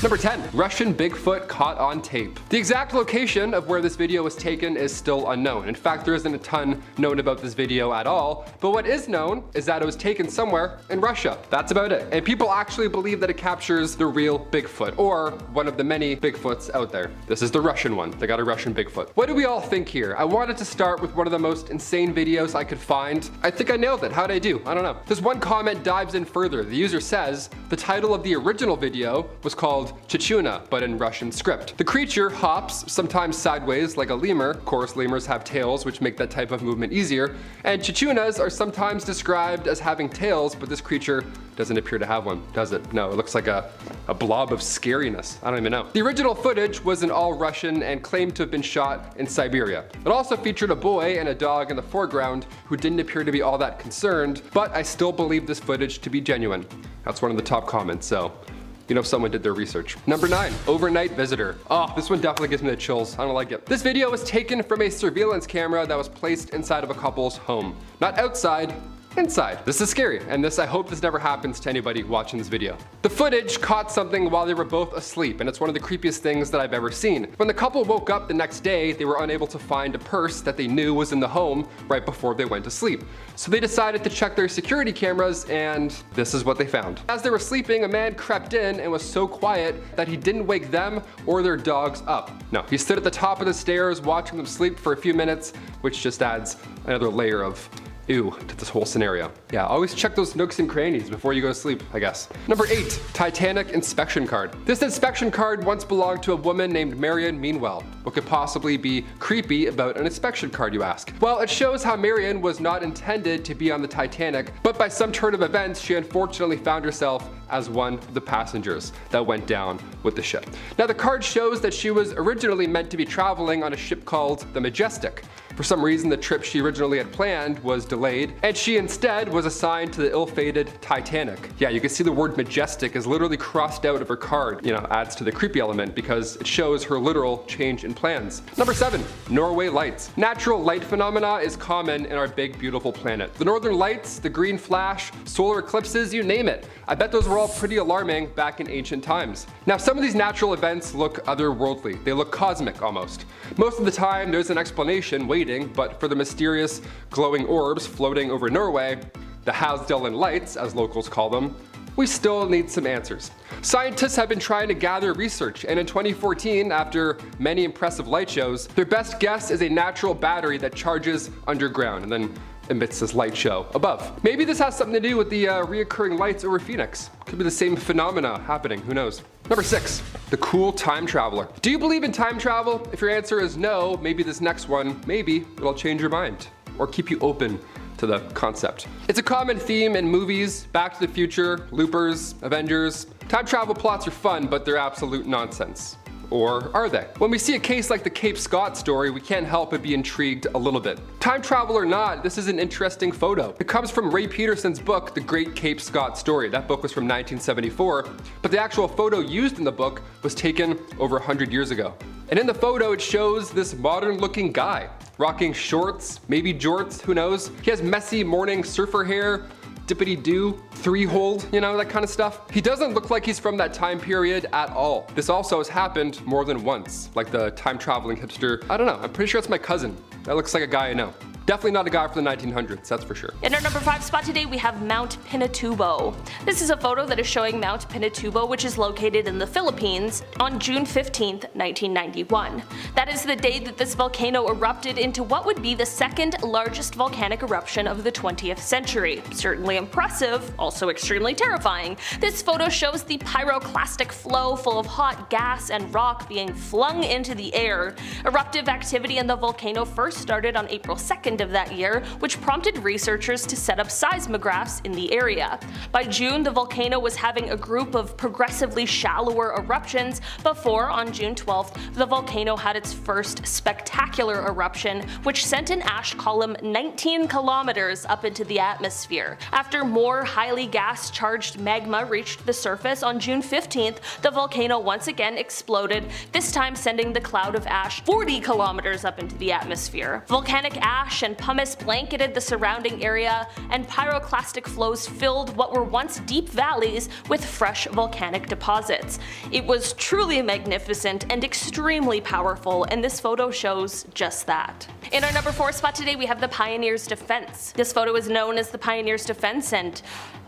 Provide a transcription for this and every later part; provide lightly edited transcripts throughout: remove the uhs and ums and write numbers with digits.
Number 10. Russian Bigfoot caught on tape. The exact location of where this video was taken is still unknown. In fact, there isn't a ton known about this video at all, but what is known is that it was taken somewhere in Russia. That's about it. And people actually believe that it captures the real Bigfoot, or one of the many Bigfoots out there. This is the Russian one. They got a Russian Bigfoot. What do we all think here? I wanted to start with one of the most insane videos I could find. I think I nailed it. How'd I do? I don't know. This one comment dives in further. The user says the title of the original video was called Chichuna, but in Russian script. The creature hops, sometimes sideways like a lemur. Of course, lemurs have tails, which make that type of movement easier. And chichunas are sometimes described as having tails, but this creature doesn't appear to have one, does it? No, it looks like a blob of scariness. I don't even know. The original footage was in all Russian and claimed to have been shot in Siberia. It also featured a boy and a dog in the foreground who didn't appear to be all that concerned, but I still believe this footage to be genuine. That's one of the top comments, so you know someone did their research. Number 9, overnight visitor. Oh, this one definitely gives me the chills. I don't like it. This video was taken from a surveillance camera that was placed inside of a couple's home. Not outside, inside. This is scary, and I hope this never happens to anybody watching this video. The footage caught something while they were both asleep, and it's one of the creepiest things that I've ever seen. When the couple woke up the next day, they were unable to find a purse that they knew was in the home right before they went to sleep. So they decided to check their security cameras, and this is what they found. As they were sleeping, a man crept in and was so quiet that he didn't wake them or their dogs up. No, he stood at the top of the stairs watching them sleep for a few minutes, which just adds another layer of ew to this whole scenario. Yeah, always check those nooks and crannies before you go to sleep, I guess. Number 8, Titanic inspection card. This inspection card once belonged to a woman named Marion Meanwell. What could possibly be creepy about an inspection card, you ask? Well, it shows how Marion was not intended to be on the Titanic, but by some turn of events, she unfortunately found herself as one of the passengers that went down with the ship. Now, the card shows that she was originally meant to be traveling on a ship called the Majestic. For some reason, the trip she originally had planned was delayed, and she instead was assigned to the ill-fated Titanic. Yeah, you can see the word Majestic is literally crossed out of her card. You know, adds to the creepy element because it shows her literal change in plans. Number 7, Norway Lights. Natural light phenomena is common in our big, beautiful planet. The northern lights, the green flash, solar eclipses, you name it. I bet those were all pretty alarming back in ancient times. Now, some of these natural events look otherworldly. They look cosmic almost. Most of the time, there's an explanation waiting, but for the mysterious glowing orbs floating over Norway, the Havsdalen lights, as locals call them, we still need some answers. Scientists have been trying to gather research, and in 2014, after many impressive light shows, their best guess is a natural battery that charges underground and then emits this light show above. Maybe this has something to do with the reoccurring lights over Phoenix. Could be the same phenomena happening, who knows? Number 6, the cool time traveler. Do you believe in time travel? If your answer is no, maybe this next one, maybe it'll change your mind or keep you open to the concept. It's a common theme in movies, Back to the Future, Loopers, Avengers. Time travel plots are fun, but they're absolute nonsense. Or are they? When we see a case like the Cape Scott story, we can't help but be intrigued a little bit. Time travel or not, this is an interesting photo. It comes from Ray Peterson's book, The Great Cape Scott Story. That book was from 1974, but the actual photo used in the book was taken over 100 years ago. And in the photo, it shows this modern-looking guy, rocking shorts, maybe jorts, who knows? He has messy morning surfer hair, dippity-doo, three-hold, you know, that kind of stuff. He doesn't look like he's from that time period at all. This also has happened more than once, like the time-traveling hipster. I don't know, I'm pretty sure it's my cousin. That looks like a guy I know. Definitely not a guy from the 1900s, that's for sure. In our number 5 spot today, we have Mount Pinatubo. This is a photo that is showing Mount Pinatubo, which is located in the Philippines, on June 15th, 1991. That is the day that this volcano erupted into what would be the second largest volcanic eruption of the 20th century. Certainly impressive, also extremely terrifying. This photo shows the pyroclastic flow full of hot gas and rock being flung into the air. Eruptive activity in the volcano first started on April 2nd of that year, which prompted researchers to set up seismographs in the area. By June, the volcano was having a group of progressively shallower eruptions before, on June 12th, the volcano had its first spectacular eruption, which sent an ash column 19 kilometers up into the atmosphere. After more highly gas-charged magma reached the surface on June 15th, the volcano once again exploded, this time sending the cloud of ash 40 kilometers up into the atmosphere. Volcanic ash ash and pumice blanketed the surrounding area, and pyroclastic flows filled what were once deep valleys with fresh volcanic deposits. It was truly magnificent and extremely powerful, and this photo shows just that. In our number 4 spot today, we have the Pioneer's Defense. This photo is known as the Pioneer's Defense, and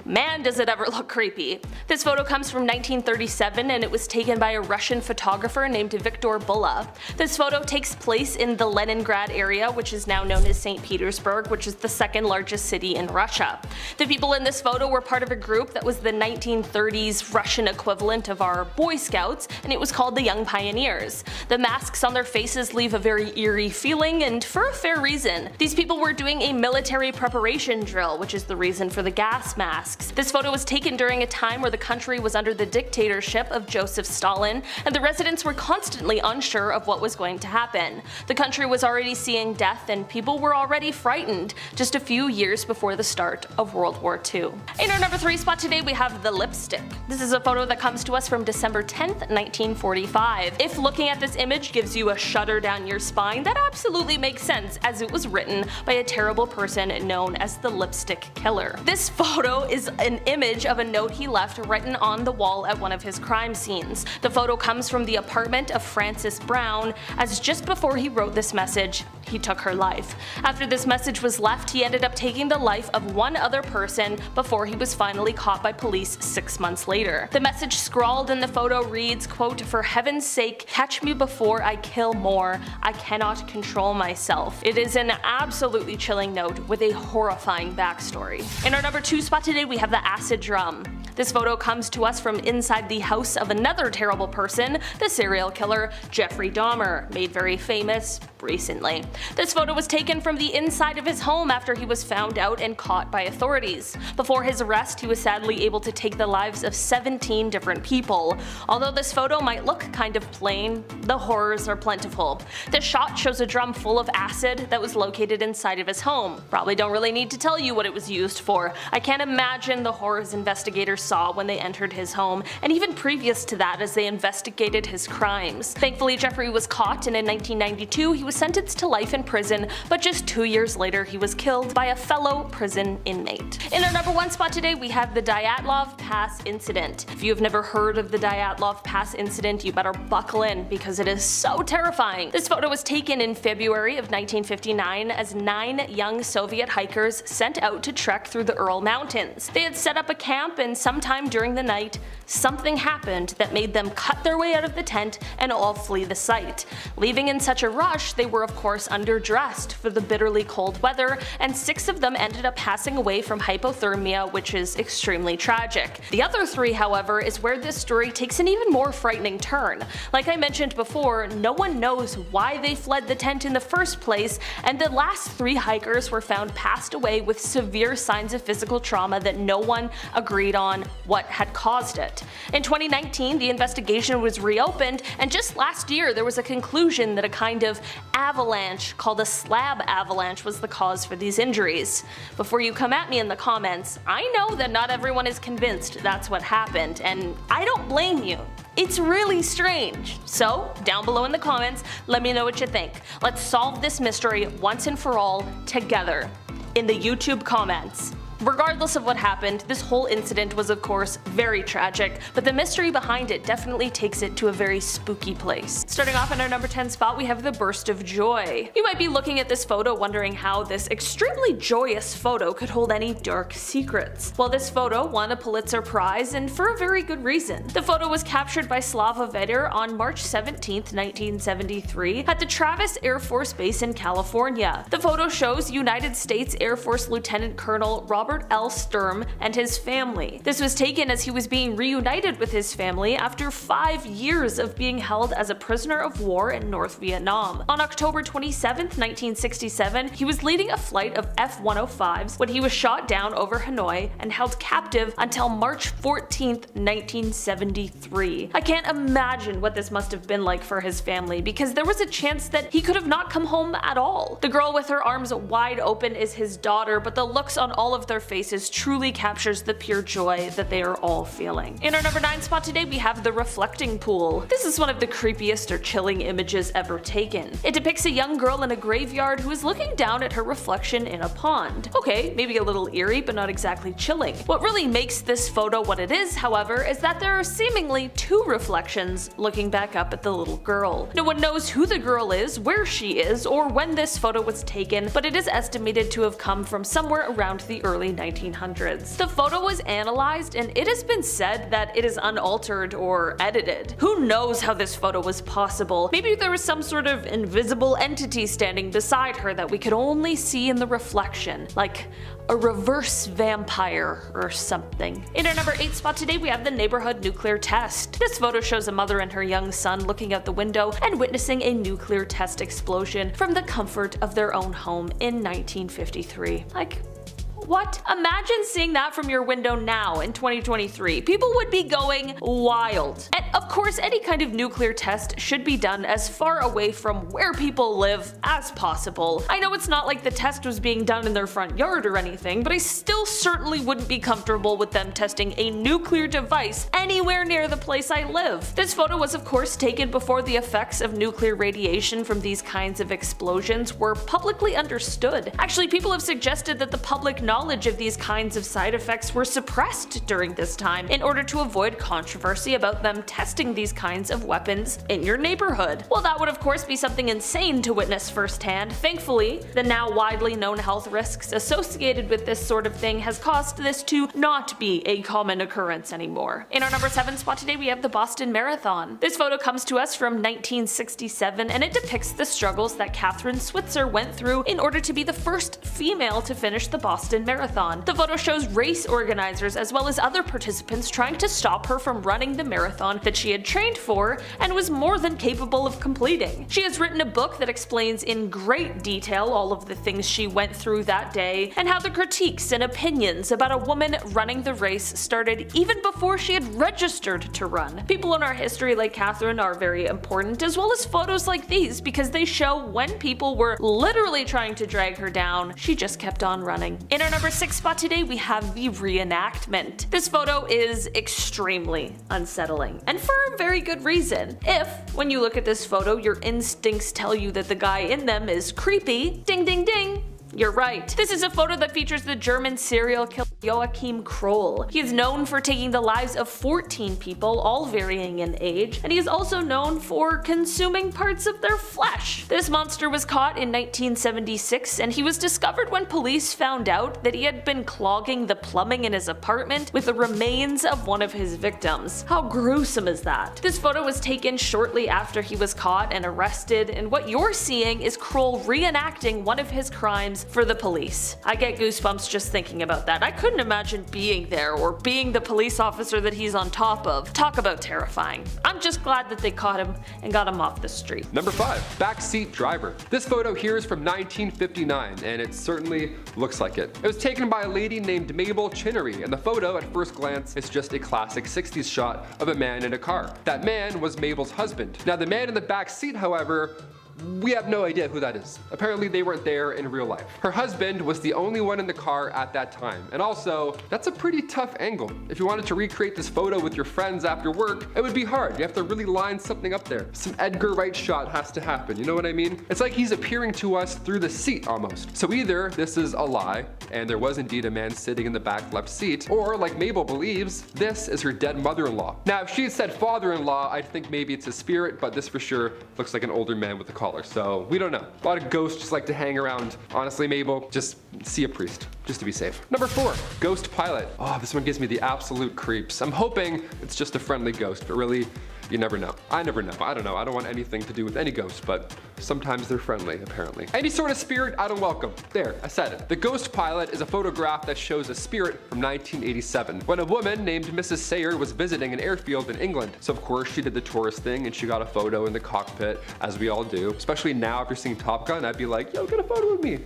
man, does it ever look creepy. This photo comes from 1937 and it was taken by a Russian photographer named Viktor Bulla. This photo takes place in the Leningrad area, which is now known as St. Petersburg, which is the second largest city in Russia. The people in this photo were part of a group that was the 1930s Russian equivalent of our Boy Scouts, and it was called the Young Pioneers. The masks on their faces leave a very eerie feeling, and for a fair reason. These people were doing a military preparation drill, which is the reason for the gas mask. This photo was taken during a time where the country was under the dictatorship of Joseph Stalin, and the residents were constantly unsure of what was going to happen. The country was already seeing death and people were already frightened just a few years before the start of World War II. In our number 3 spot today, we have the lipstick. This is a photo that comes to us from December 10th, 1945. If looking at this image gives you a shudder down your spine, that absolutely makes sense, as it was written by a terrible person known as the Lipstick Killer. This photo is an image of a note he left written on the wall at one of his crime scenes. The photo comes from the apartment of Frances Brown, as just before he wrote this message, he took her life. After this message was left, he ended up taking the life of one other person before he was finally caught by police 6 months later. The message scrawled in the photo reads, quote, "For heaven's sake, catch me before I kill more. I cannot control myself." It is an absolutely chilling note with a horrifying backstory. In our number 2 spot today, we have the acid drum. This photo comes to us from inside the house of another terrible person, the serial killer Jeffrey Dahmer, made very famous recently. This photo was taken from the inside of his home after he was found out and caught by authorities. Before his arrest, he was sadly able to take the lives of 17 different people. Although this photo might look kind of plain, the horrors are plentiful. This shot shows a drum full of acid that was located inside of his home. Probably don't really need to tell you what it was used for. I can't imagine the horrors investigators saw when they entered his home, and even previous to that as they investigated his crimes. Thankfully, Jeffrey was caught, and in 1992 he was sentenced to life in prison, but just 2 years later he was killed by a fellow prison inmate. In our number 1 spot today, we have the Dyatlov Pass incident. If you have never heard of the Dyatlov Pass incident, you better buckle in because it is so terrifying. This photo was taken in February of 1959 as 9 young Soviet hikers sent out to trek through the Ural Mountains. They had set up a camp, and sometime during the night, something happened that made them cut their way out of the tent and all flee the site. Leaving in such a rush, they were of course underdressed for the bitterly cold weather, and 6 of them ended up passing away from hypothermia, which is extremely tragic. The other 3, however, is where this story takes an even more frightening turn. Like I mentioned before, no one knows why they fled the tent in the first place, and the last 3 hikers were found passed away with severe signs of physical trauma that no one agreed on what had caused it. In 2019, the investigation was reopened, and just last year there was a conclusion that a kind of avalanche called a slab avalanche was the cause for these injuries. Before you come at me in the comments, I know that not everyone is convinced that's what happened, and I don't blame you. It's really strange. So, down below in the comments, let me know what you think. Let's solve this mystery once and for all together in the YouTube comments. Regardless of what happened, this whole incident was of course very tragic, but the mystery behind it definitely takes it to a very spooky place. Starting off in our number 10 spot, we have the burst of joy. You might be looking at this photo wondering how this extremely joyous photo could hold any dark secrets. Well, this photo won a Pulitzer Prize, and for a very good reason. The photo was captured by Slava Vedder on March 17th, 1973 at the Travis Air Force Base in California. The photo shows United States Air Force Lieutenant Colonel Robert L. Sturm and his family. This was taken as he was being reunited with his family after 5 years of being held as a prisoner of war in North Vietnam. On October 27, 1967, he was leading a flight of F-105s when he was shot down over Hanoi and held captive until March 14, 1973. I can't imagine what this must have been like for his family, because there was a chance that he could have not come home at all. The girl with her arms wide open is his daughter, but the looks on all of their faces truly captures the pure joy that they are all feeling. In our number 9 spot today, we have the reflecting pool. This is one of the creepiest or chilling images ever taken. It depicts a young girl in a graveyard who is looking down at her reflection in a pond. Okay, maybe a little eerie, but not exactly chilling. What really makes this photo what it is, however, is that there are seemingly 2 reflections looking back up at the little girl. No one knows who the girl is, where she is, or when this photo was taken, but it is estimated to have come from somewhere around the early 1900s. The photo was analyzed, and it has been said that it is unaltered or edited. Who knows how this photo was possible? Maybe there was some sort of invisible entity standing beside her that we could only see in the reflection, like a reverse vampire or something. In our number 8 spot today, we have the neighborhood nuclear test. This photo shows a mother and her young son looking out the window and witnessing a nuclear test explosion from the comfort of their own home in 1953. Like, what? Imagine seeing that from your window now in 2023. People would be going wild. And of course, any kind of nuclear test should be done as far away from where people live as possible. I know it's not like the test was being done in their front yard or anything, but I still certainly wouldn't be comfortable with them testing a nuclear device anywhere near the place I live. This photo was of course taken before the effects of nuclear radiation from these kinds of explosions were publicly understood. Actually, people have suggested that the public knowledge of these kinds of side effects were suppressed during this time in order to avoid controversy about them testing these kinds of weapons in your neighborhood. Well, that would of course be something insane to witness firsthand. Thankfully, the now widely known health risks associated with this sort of thing has caused this to not be a common occurrence anymore. In our number 7 spot today, we have the Boston Marathon. This photo comes to us from 1967, and it depicts the struggles that Catherine Switzer went through in order to be the first female to finish the Boston Marathon. The photo shows race organizers as well as other participants trying to stop her from running the marathon that she had trained for and was more than capable of completing. She has written a book that explains in great detail all of the things she went through that day and how the critiques and opinions about a woman running the race started even before she had registered to run. People in our history like Catherine are very important, as well as photos like these, because they show when people were literally trying to drag her down, she just kept on running. In our number 6 spot today, we have the reenactment. This photo is extremely unsettling, and for a very good reason. If, when you look at this photo, your instincts tell you that the guy in them is creepy, ding ding ding, you're right. This is a photo that features the German serial killer Joachim Kroll. He is known for taking the lives of 14 people, all varying in age, and he is also known for consuming parts of their flesh. This monster was caught in 1976, and he was discovered when police found out that he had been clogging the plumbing in his apartment with the remains of one of his victims. How gruesome is that? This photo was taken shortly after he was caught and arrested, and what you're seeing is Kroll reenacting one of his crimes for the police. I get goosebumps just thinking about that. I couldn't imagine being there or being the police officer that he's on top of. Talk about terrifying. I'm just glad that they caught him and got him off the street. Number 5. Backseat driver. This photo here is from 1959, and it certainly looks like it. It was taken by a lady named Mabel Chinnery, and the photo at first glance is just a classic 60s shot of a man in a car. That man was Mabel's husband. Now the man in the back seat, however, we have no idea who that is. Apparently they weren't there in real life. Her husband was the only one in the car at that time. And also, that's a pretty tough angle. If you wanted to recreate this photo with your friends after work, it would be hard. You have to really line something up there. Some Edgar Wright shot has to happen, you know what I mean? It's like he's appearing to us through the seat almost. So either this is a lie, and there was indeed a man sitting in the back left seat, or like Mabel believes, this is her dead mother-in-law. Now if she had said father-in-law, I'd think maybe it's a spirit, but this for sure looks like an older man with a collar. So we don't know. A lot of ghosts just like to hang around. Honestly, Mabel, just see a priest, just to be safe. Number 4, ghost pilot. Oh, this one gives me the absolute creeps. I'm hoping it's just a friendly ghost, but really, you never know. I never know. I don't know. I don't want anything to do with any ghost, but sometimes they're friendly, apparently. Any sort of spirit, I don't welcome. There, I said it. The ghost pilot is a photograph that shows a spirit from 1987, when a woman named Mrs. Sayer was visiting an airfield in England. So of course she did the tourist thing and she got a photo in the cockpit, as we all do. Especially now if you're seeing Top Gun, I'd be like, yo, get a photo with me.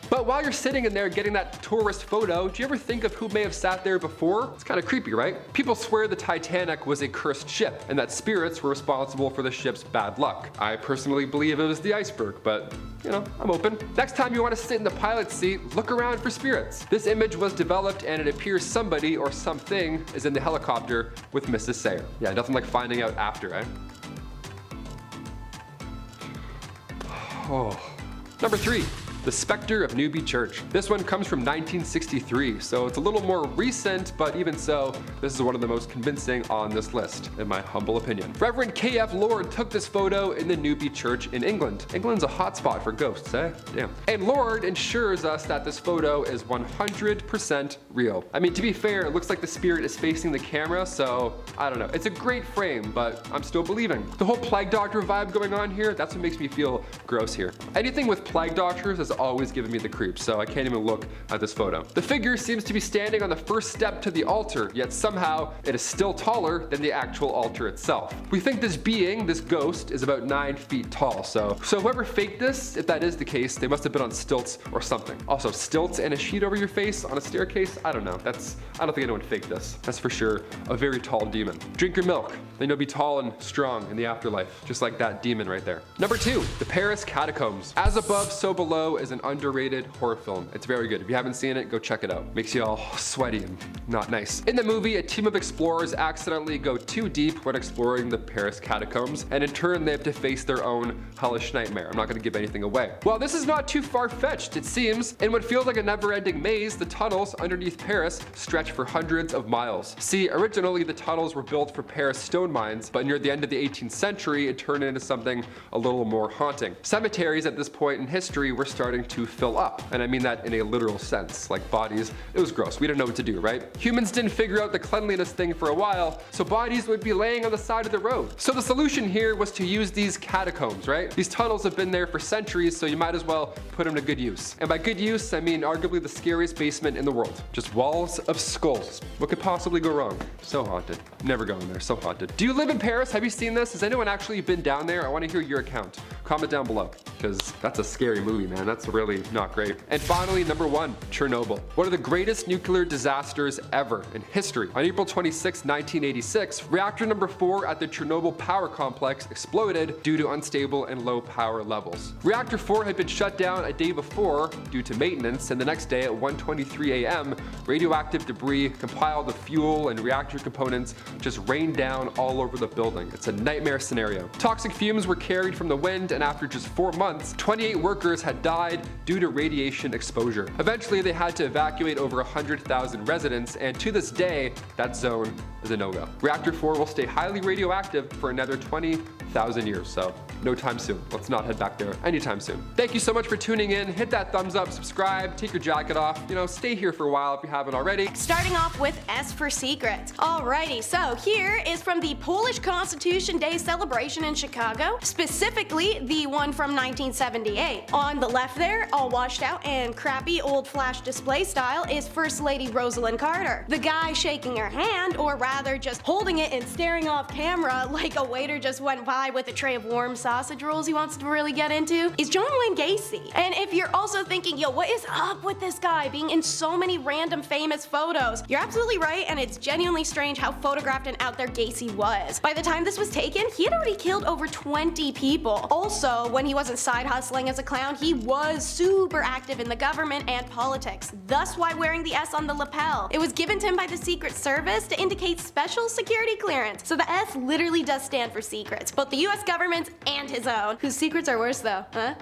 But while you're sitting in there getting that tourist photo, do you ever think of who may have sat there before? It's kind of creepy, right? People swear the Titanic was a cursed ship and that spirits were responsible for the ship's bad luck. I personally believe it was the iceberg, but you know, I'm open. Next time you want to sit in the pilot's seat, look around for spirits. This image was developed and it appears somebody or something is in the helicopter with Mrs. Sayer. Yeah, nothing like finding out after, eh? Oh. Number 3. The Spectre of Newby Church. This one comes from 1963, so it's a little more recent, but even so, this is one of the most convincing on this list, in my humble opinion. Reverend K.F. Lord took this photo in the Newby Church in England. England's a hotspot for ghosts, eh? Damn. And Lord ensures us that this photo is 100% real. I mean, to be fair, it looks like the spirit is facing the camera, so I don't know. It's a great frame, but I'm still believing. The whole plague doctor vibe going on here, that's what makes me feel gross here. Anything with plague doctors is always giving me the creeps, so I can't even look at this photo. The figure seems to be standing on the first step to the altar, yet somehow it is still taller than the actual altar itself. We think this being, this ghost, is about 9 feet tall, so whoever faked this, if that is the case, they must have been on stilts or something. Also, stilts and a sheet over your face on a staircase? I don't know. I don't think anyone faked this. That's for sure a very tall demon. Drink your milk, then you'll be tall and strong in the afterlife, just like that demon right there. Number 2, the Paris Catacombs. As Above, So Below is an underrated horror film. It's very good. If you haven't seen it, go check it out. Makes you all sweaty and not nice. In the movie, a team of explorers accidentally go too deep when exploring the Paris Catacombs, and in turn they have to face their own hellish nightmare. I'm not going to give anything away. Well, this is not too far-fetched, it seems. In what feels like a never-ending maze, the tunnels underneath Paris stretch for hundreds of miles. See, originally the tunnels were built for Paris stone mines, but near the end of the 18th century, it turned into something a little more haunting. Cemeteries at this point in history were starting to fill up, and I mean that in a literal sense, like bodies. It was gross. We didn't know what to do, right? Humans didn't figure out the cleanliness thing for a while, so bodies would be laying on the side of the road. So the solution here was to use these catacombs, right? These tunnels have been there for centuries, so you might as well put them to good use. And by good use, I mean arguably the scariest basement in the world. Just walls of skulls. What could possibly go wrong? So haunted. Never go in there, so haunted. Do you live in Paris? Have you seen this? Has anyone actually been down there? I want to hear your account. Comment down below, because that's a scary movie, man. That's really not great. And finally, number 1, Chernobyl. One of the greatest nuclear disasters ever in history. On April 26, 1986, reactor number 4 at the Chernobyl power complex exploded due to unstable and low power levels. Reactor 4 had been shut down a day before due to maintenance, and the next day at 1:23 a.m., radioactive debris compiled of fuel and reactor components just rained down all over the building. It's a nightmare scenario. Toxic fumes were carried from the wind, and after just 4 months, 28 workers had died due to radiation exposure. Eventually, they had to evacuate over 100,000 residents, and to this day, that zone is a no-go. Reactor 4 will stay highly radioactive for another 20,000 years, so no time soon. Let's not head back there anytime soon. Thank you so much for tuning in. Hit that thumbs up, subscribe, take your jacket off, stay here for a while if you haven't already. Starting off with S for Secret. Alrighty, so here is from the Polish Constitution Day celebration in Chicago, specifically the one from 1978. On the left there, all washed out and crappy old flash display style, is First Lady Rosalind Carter. The guy shaking her hand, or rather just holding it and staring off camera like a waiter just went by with a tray of warm sausage rolls he wants to really get into, is John Wayne Gacy. And if you're also thinking, yo, what is up with this guy being in so many random famous photos? You're absolutely right, and it's genuinely strange how photographed and out there Gacy was. By the time this was taken, he had already killed over 20 people. Also, when he wasn't side hustling as a clown, he was super active in the government and politics, thus why wearing the S on the lapel. It was given to him by the Secret Service to indicate special security clearance. So the S literally does stand for secrets, both the US government's and his own. Whose secrets are worse though, huh?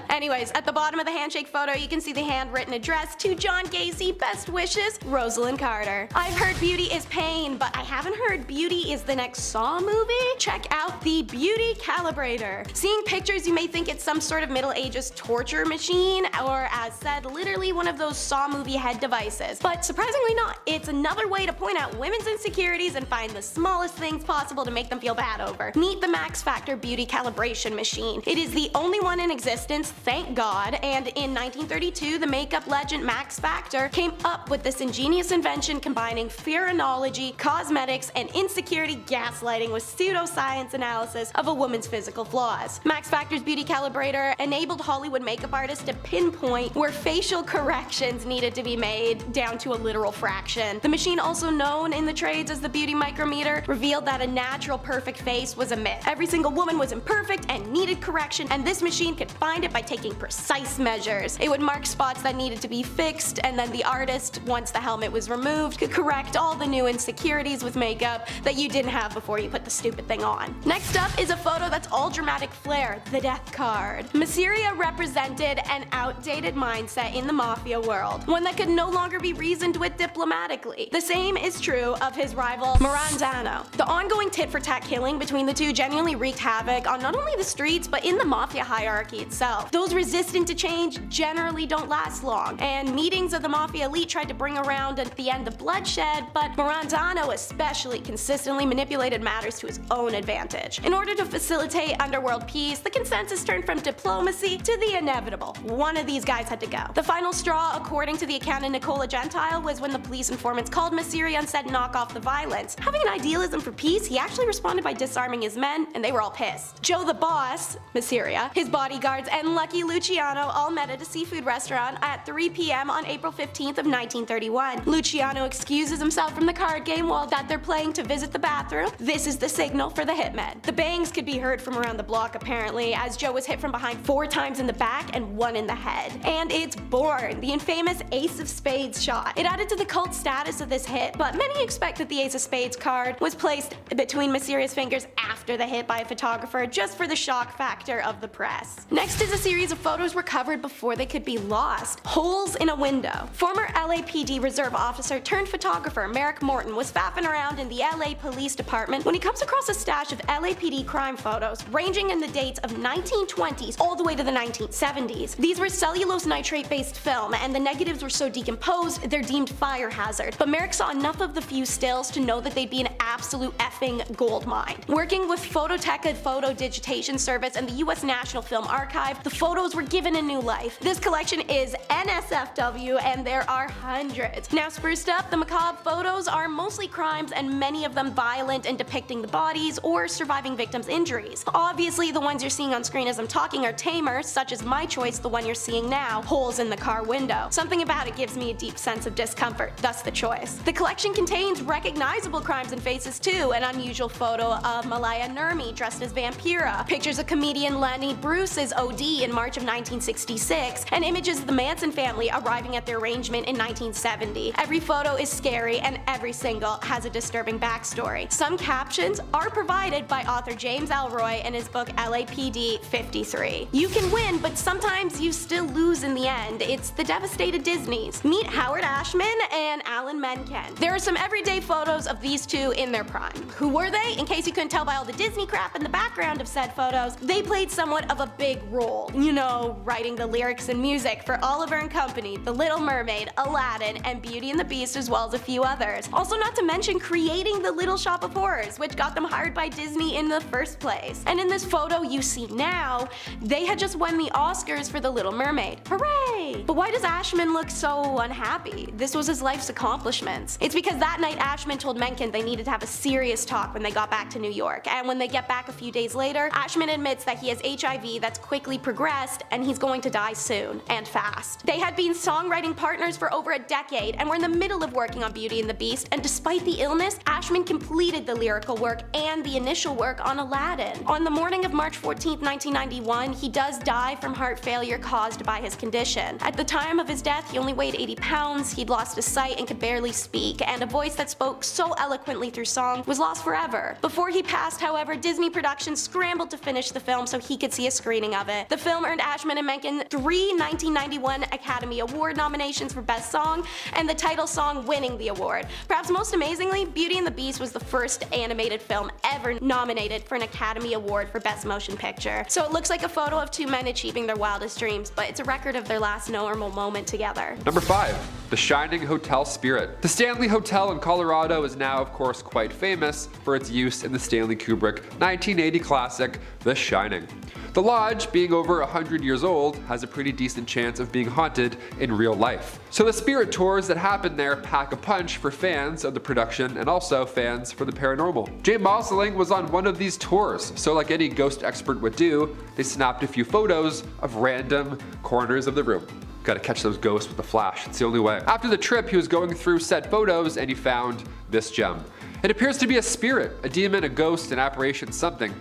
Anyways, at the bottom of the handshake photo, you can see the handwritten address to John Gacy, best wishes, Rosalind Carter. I've heard beauty is pain, but I haven't heard beauty is the next Saw movie. Check out the Beauty Calibrator. Seeing pictures, you may think it's some sort of Middle Ages torture machine, or as said, literally one of those Saw movie head devices. But surprisingly not. It's another way to point out women's insecurities and find the smallest things possible to make them feel bad over. Meet the Max Factor Beauty Calibration Machine. It is the only one in existence resistance, thank God, and in 1932 the makeup legend Max Factor came up with this ingenious invention combining phrenology, cosmetics, and insecurity gaslighting with pseudoscience analysis of a woman's physical flaws. Max Factor's beauty calibrator enabled Hollywood makeup artists to pinpoint where facial corrections needed to be made down to a literal fraction. The machine, also known in the trades as the beauty micrometer, revealed that a natural perfect face was a myth. Every single woman was imperfect and needed correction, and this machine could find it by taking precise measures. It would mark spots that needed to be fixed, and then the artist, once the helmet was removed, could correct all the new insecurities with makeup that you didn't have before you put the stupid thing on. Next up is a photo that's all dramatic flair, the death card. Masseria represented an outdated mindset in the mafia world, one that could no longer be reasoned with diplomatically. The same is true of his rival Marandano. The ongoing tit-for-tat killing between the two genuinely wreaked havoc on not only the streets but in the mafia hierarchy itself. Those resistant to change generally don't last long, and meetings of the mafia elite tried to bring around at the end of bloodshed, but Marandano especially consistently manipulated matters to his own advantage. In order to facilitate underworld peace, the consensus turned from diplomacy to the inevitable. One of these guys had to go. The final straw, according to the accountant Nicola Gentile, was when the police informants called Masseria and said knock off the violence. Having an idealism for peace, he actually responded by disarming his men, and they were all pissed. Joe the boss, Masseria, his bodyguards, and Lucky Luciano all met at a seafood restaurant at 3 p.m. on April 15th of 1931. Luciano excuses himself from the card game while that they're playing to visit the bathroom. This is the signal for the hitmen. The bangs could be heard from around the block apparently, as Joe was hit from behind 4 times in the back and 1 in the head. And it's born, the infamous Ace of Spades shot. It added to the cult status of this hit, but many expect that the Ace of Spades card was placed between Masseria's fingers after the hit by a photographer just for the shock factor of the press. Next is a series of photos recovered before they could be lost. Holes in a window. Former LAPD reserve officer turned photographer Merrick Morton was faffing around in the LA Police Department when he comes across a stash of LAPD crime photos ranging in the dates of 1920s all the way to the 1970s. These were cellulose nitrate based film, and the negatives were so decomposed they're deemed fire hazard, but Merrick saw enough of the few stills to know that they'd be an absolute effing gold mine. Working with Phototeca Photo Digitation Service and the US National Film Archive, the photos were given a new life. This collection is NSFW, and there are hundreds. Now spruced up, the macabre photos are mostly crimes, and many of them violent and depicting the bodies or surviving victims' injuries. Obviously the ones you're seeing on screen as I'm talking are tamer, such as my choice, the one you're seeing now, holes in the car window. Something about it gives me a deep sense of discomfort, thus the choice. The collection contains recognizable crimes and faces too, an unusual photo of Malaya Nurmi dressed as Vampira, pictures of comedian Lenny Bruce's OD in March of 1966, and images of the Manson family arriving at their arrangement in 1970. Every photo is scary, and every single has a disturbing backstory. Some captions are provided by author James Elroy in his book LAPD 53. You can win, but sometimes you still lose in the end. It's the devastated Disneys. Meet Howard Ashman and Alan Menken. There are some everyday photos of these two in their prime. Who were they? In case you couldn't tell by all the Disney crap in the background of said photos, they played somewhat of a big role. You know, writing the lyrics and music for Oliver and Company, The Little Mermaid, Aladdin, and Beauty and the Beast, as well as a few others. Also not to mention creating the Little Shop of Horrors, which got them hired by Disney in the first place. And in this photo you see now, they had just won the Oscars for The Little Mermaid. Hooray! But why does Ashman look so unhappy? This was his life's accomplishments. It's because that night Ashman told Menken they needed to have a serious talk when they got back to New York, and when they get back a few days later, Ashman admits that he has HIV that's quickly progressed and he's going to die soon, and fast. They had been songwriting partners for over a decade and were in the middle of working on Beauty and the Beast, and despite the illness, Ashman completed the lyrical work and the initial work on Aladdin. On the morning of March 14, 1991, he does die from heart failure caused by his condition. At the time of his death, he only weighed 80 pounds, he'd lost his sight and could barely speak, and a voice that spoke so eloquently through song was lost forever. Before he passed, however, Disney Productions scrambled to finish the film so he could see a screening of it. The film earned Ashman and Menken 3 1991 Academy Award nominations for Best Song, and the title song winning the award. Perhaps most amazingly, Beauty and the Beast was the first animated film ever nominated for an Academy Award for Best Motion Picture. So it looks like a photo of two men achieving their wildest dreams, but it's a record of their last normal moment together. Number 5. The Shining Hotel Spirit. The Stanley Hotel in Colorado is now, of course, quite famous for its use in the Stanley Kubrick 1980 classic, The Shining. The lodge, being over 100 years old, has a pretty decent chance of being haunted in real life. So the spirit tours that happen there pack a punch for fans of the production and also fans for the paranormal. Jay Mosling was on one of these tours, so like any ghost expert would do, they snapped a few photos of random corners of the room. Gotta catch those ghosts with the flash, it's the only way. After the trip, he was going through said photos and he found this gem. It appears to be a spirit, a demon, a ghost, an apparition, something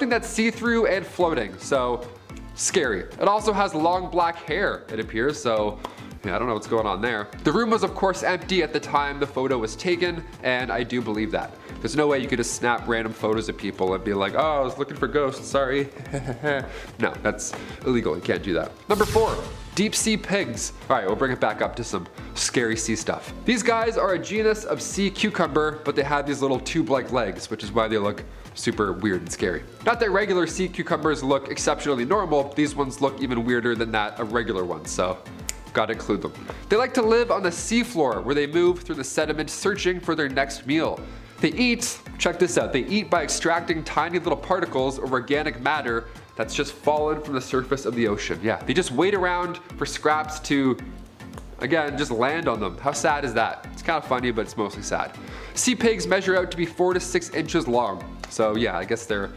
that's see-through and floating, so scary. It also has long black hair, it appears, so yeah, I don't know what's going on there. The room was of course empty at the time the photo was taken, and I do believe that. There's no way you could just snap random photos of people and be like, oh, I was looking for ghosts, sorry. No, that's illegal, you can't do that. Number 4. Deep sea pigs. All right, we'll bring it back up to some scary sea stuff. These guys are a genus of sea cucumber, but they have these little tube-like legs, which is why they look super weird and scary. Not that regular sea cucumbers look exceptionally normal, these ones look even weirder than that of regular ones, so gotta include them. They like to live on the seafloor where they move through the sediment searching for their next meal. They eat, check this out, they eat by extracting tiny little particles of organic matter that's just fallen from the surface of the ocean. Yeah, they just wait around for scraps to, again, just land on them. How sad is that? It's kind of funny, but it's mostly sad. Sea pigs measure out to be 4 to 6 inches long. So yeah, I guess they're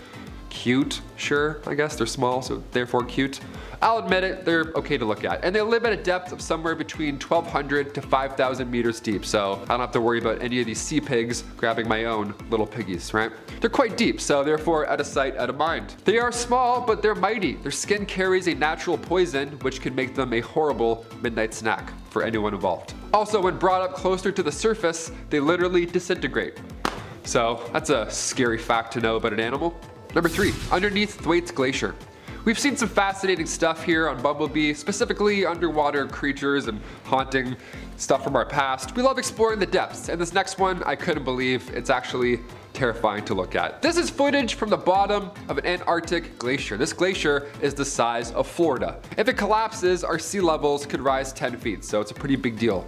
cute, sure, I guess they're small, so therefore cute. I'll admit it, they're okay to look at. And they live at a depth of somewhere between 1,200 to 5,000 meters deep, so I don't have to worry about any of these sea pigs grabbing my own little piggies, right? They're quite deep, so therefore out of sight, out of mind. They are small, but they're mighty. Their skin carries a natural poison, which can make them a horrible midnight snack for anyone involved. Also, when brought up closer to the surface, they literally disintegrate. So that's a scary fact to know about an animal. Number 3, underneath Thwaites Glacier. We've seen some fascinating stuff here on BumbleBee, specifically underwater creatures and haunting stuff from our past. We love exploring the depths, and this next one I couldn't believe. It's actually terrifying to look at. This is footage from the bottom of an Antarctic glacier. This glacier is the size of Florida. If it collapses, our sea levels could rise 10 feet, so it's a pretty big deal.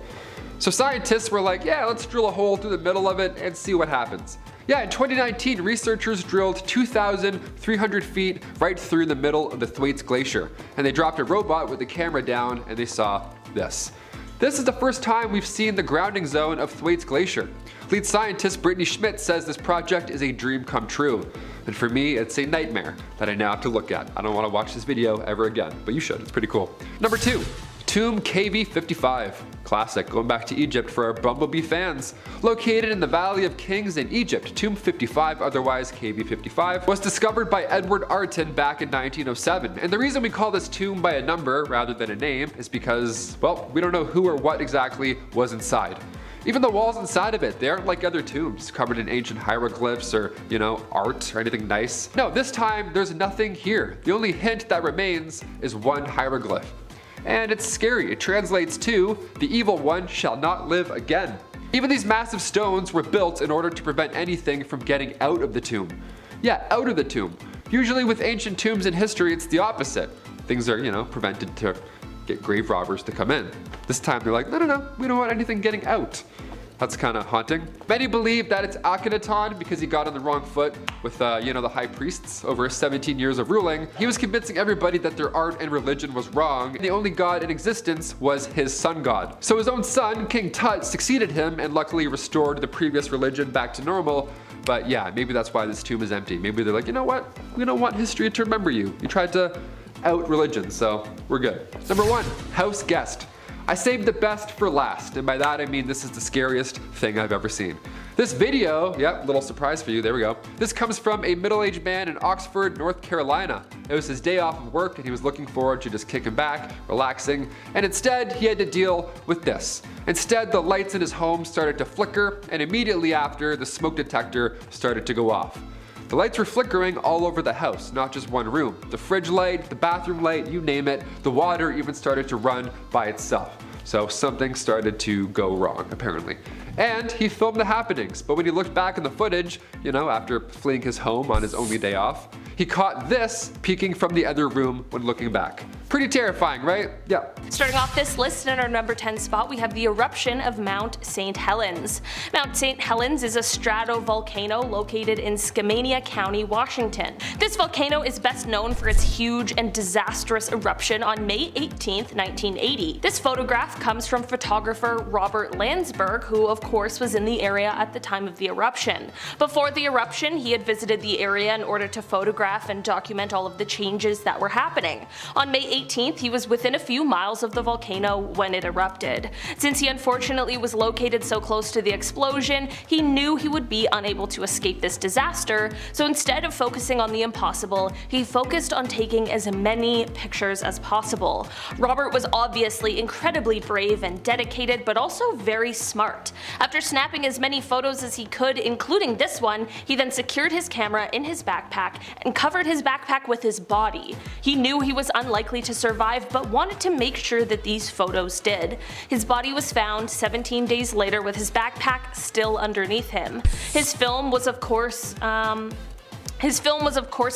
So scientists were like, yeah, let's drill a hole through the middle of it and see what happens. Yeah, in 2019, researchers drilled 2,300 feet right through the middle of the Thwaites Glacier, and they dropped a robot with the camera down and they saw this. This is the first time we've seen the grounding zone of Thwaites Glacier. Lead scientist Brittany Schmidt says this project is a dream come true. And for me, it's a nightmare that I now have to look at. I don't want to watch this video ever again, but you should, it's pretty cool. Number 2. Tomb KV55. Classic, going back to Egypt for our BumbleBee fans. Located in the Valley of Kings in Egypt, Tomb 55, otherwise KV55, was discovered by Edward Arton back in 1907. And the reason we call this tomb by a number rather than a name is because, well, we don't know who or what exactly was inside. Even the walls inside of it, they aren't like other tombs, covered in ancient hieroglyphs or, art or anything nice. No, this time there's nothing here. The only hint that remains is one hieroglyph. And it's scary. It translates to, the evil one shall not live again. Even these massive stones were built in order to prevent anything from getting out of the tomb. Yeah, out of the tomb. Usually with ancient tombs in history, it's the opposite. Things are, prevented to get grave robbers to come in. This time they're like, no, we don't want anything getting out. That's kind of haunting. Many believe that it's Akhenaton because he got on the wrong foot with, the high priests over 17 years of ruling. He was convincing everybody that their art and religion was wrong, and the only god in existence was his sun god. So his own son, King Tut, succeeded him and luckily restored the previous religion back to normal. But yeah, maybe that's why this tomb is empty. Maybe they're like, you know what? We don't want history to remember you. You tried to out religion, so we're good. Number 1, house guest. I saved the best for last, and by that I mean this is the scariest thing I've ever seen. This video, yep, little surprise for you, there we go. This comes from a middle-aged man in Oxford, North Carolina. It was his day off of work and he was looking forward to just kicking back, relaxing, and instead he had to deal with this. Instead, the lights in his home started to flicker, and immediately after, the smoke detector started to go off. The lights were flickering all over the house, not just one room. The fridge light, the bathroom light, you name it. The water even started to run by itself. So something started to go wrong, apparently. And he filmed the happenings, but when he looked back in the footage, after fleeing his home on his only day off, he caught this peeking from the other room when looking back. Pretty terrifying, right? Yeah. Starting off this list in our number 10 spot, we have the eruption of Mount St. Helens. Mount St. Helens is a stratovolcano located in Skamania County, Washington. This volcano is best known for its huge and disastrous eruption on May 18, 1980. This photograph comes from photographer Robert Landsberg, who of course was in the area at the time of the eruption. Before the eruption, he had visited the area in order to photograph and document all of the changes that were happening. On May 18th, he was within a few miles of the volcano when it erupted. Since he unfortunately was located so close to the explosion, he knew he would be unable to escape this disaster, so instead of focusing on the impossible, he focused on taking as many pictures as possible. Robert was obviously incredibly brave and dedicated, but also very smart. After snapping as many photos as he could, including this one, he then secured his camera in his backpack and covered his backpack with his body. He knew he was unlikely to survive, but wanted to make sure that these photos did. His body was found 17 days later with his backpack still underneath him. His film was of course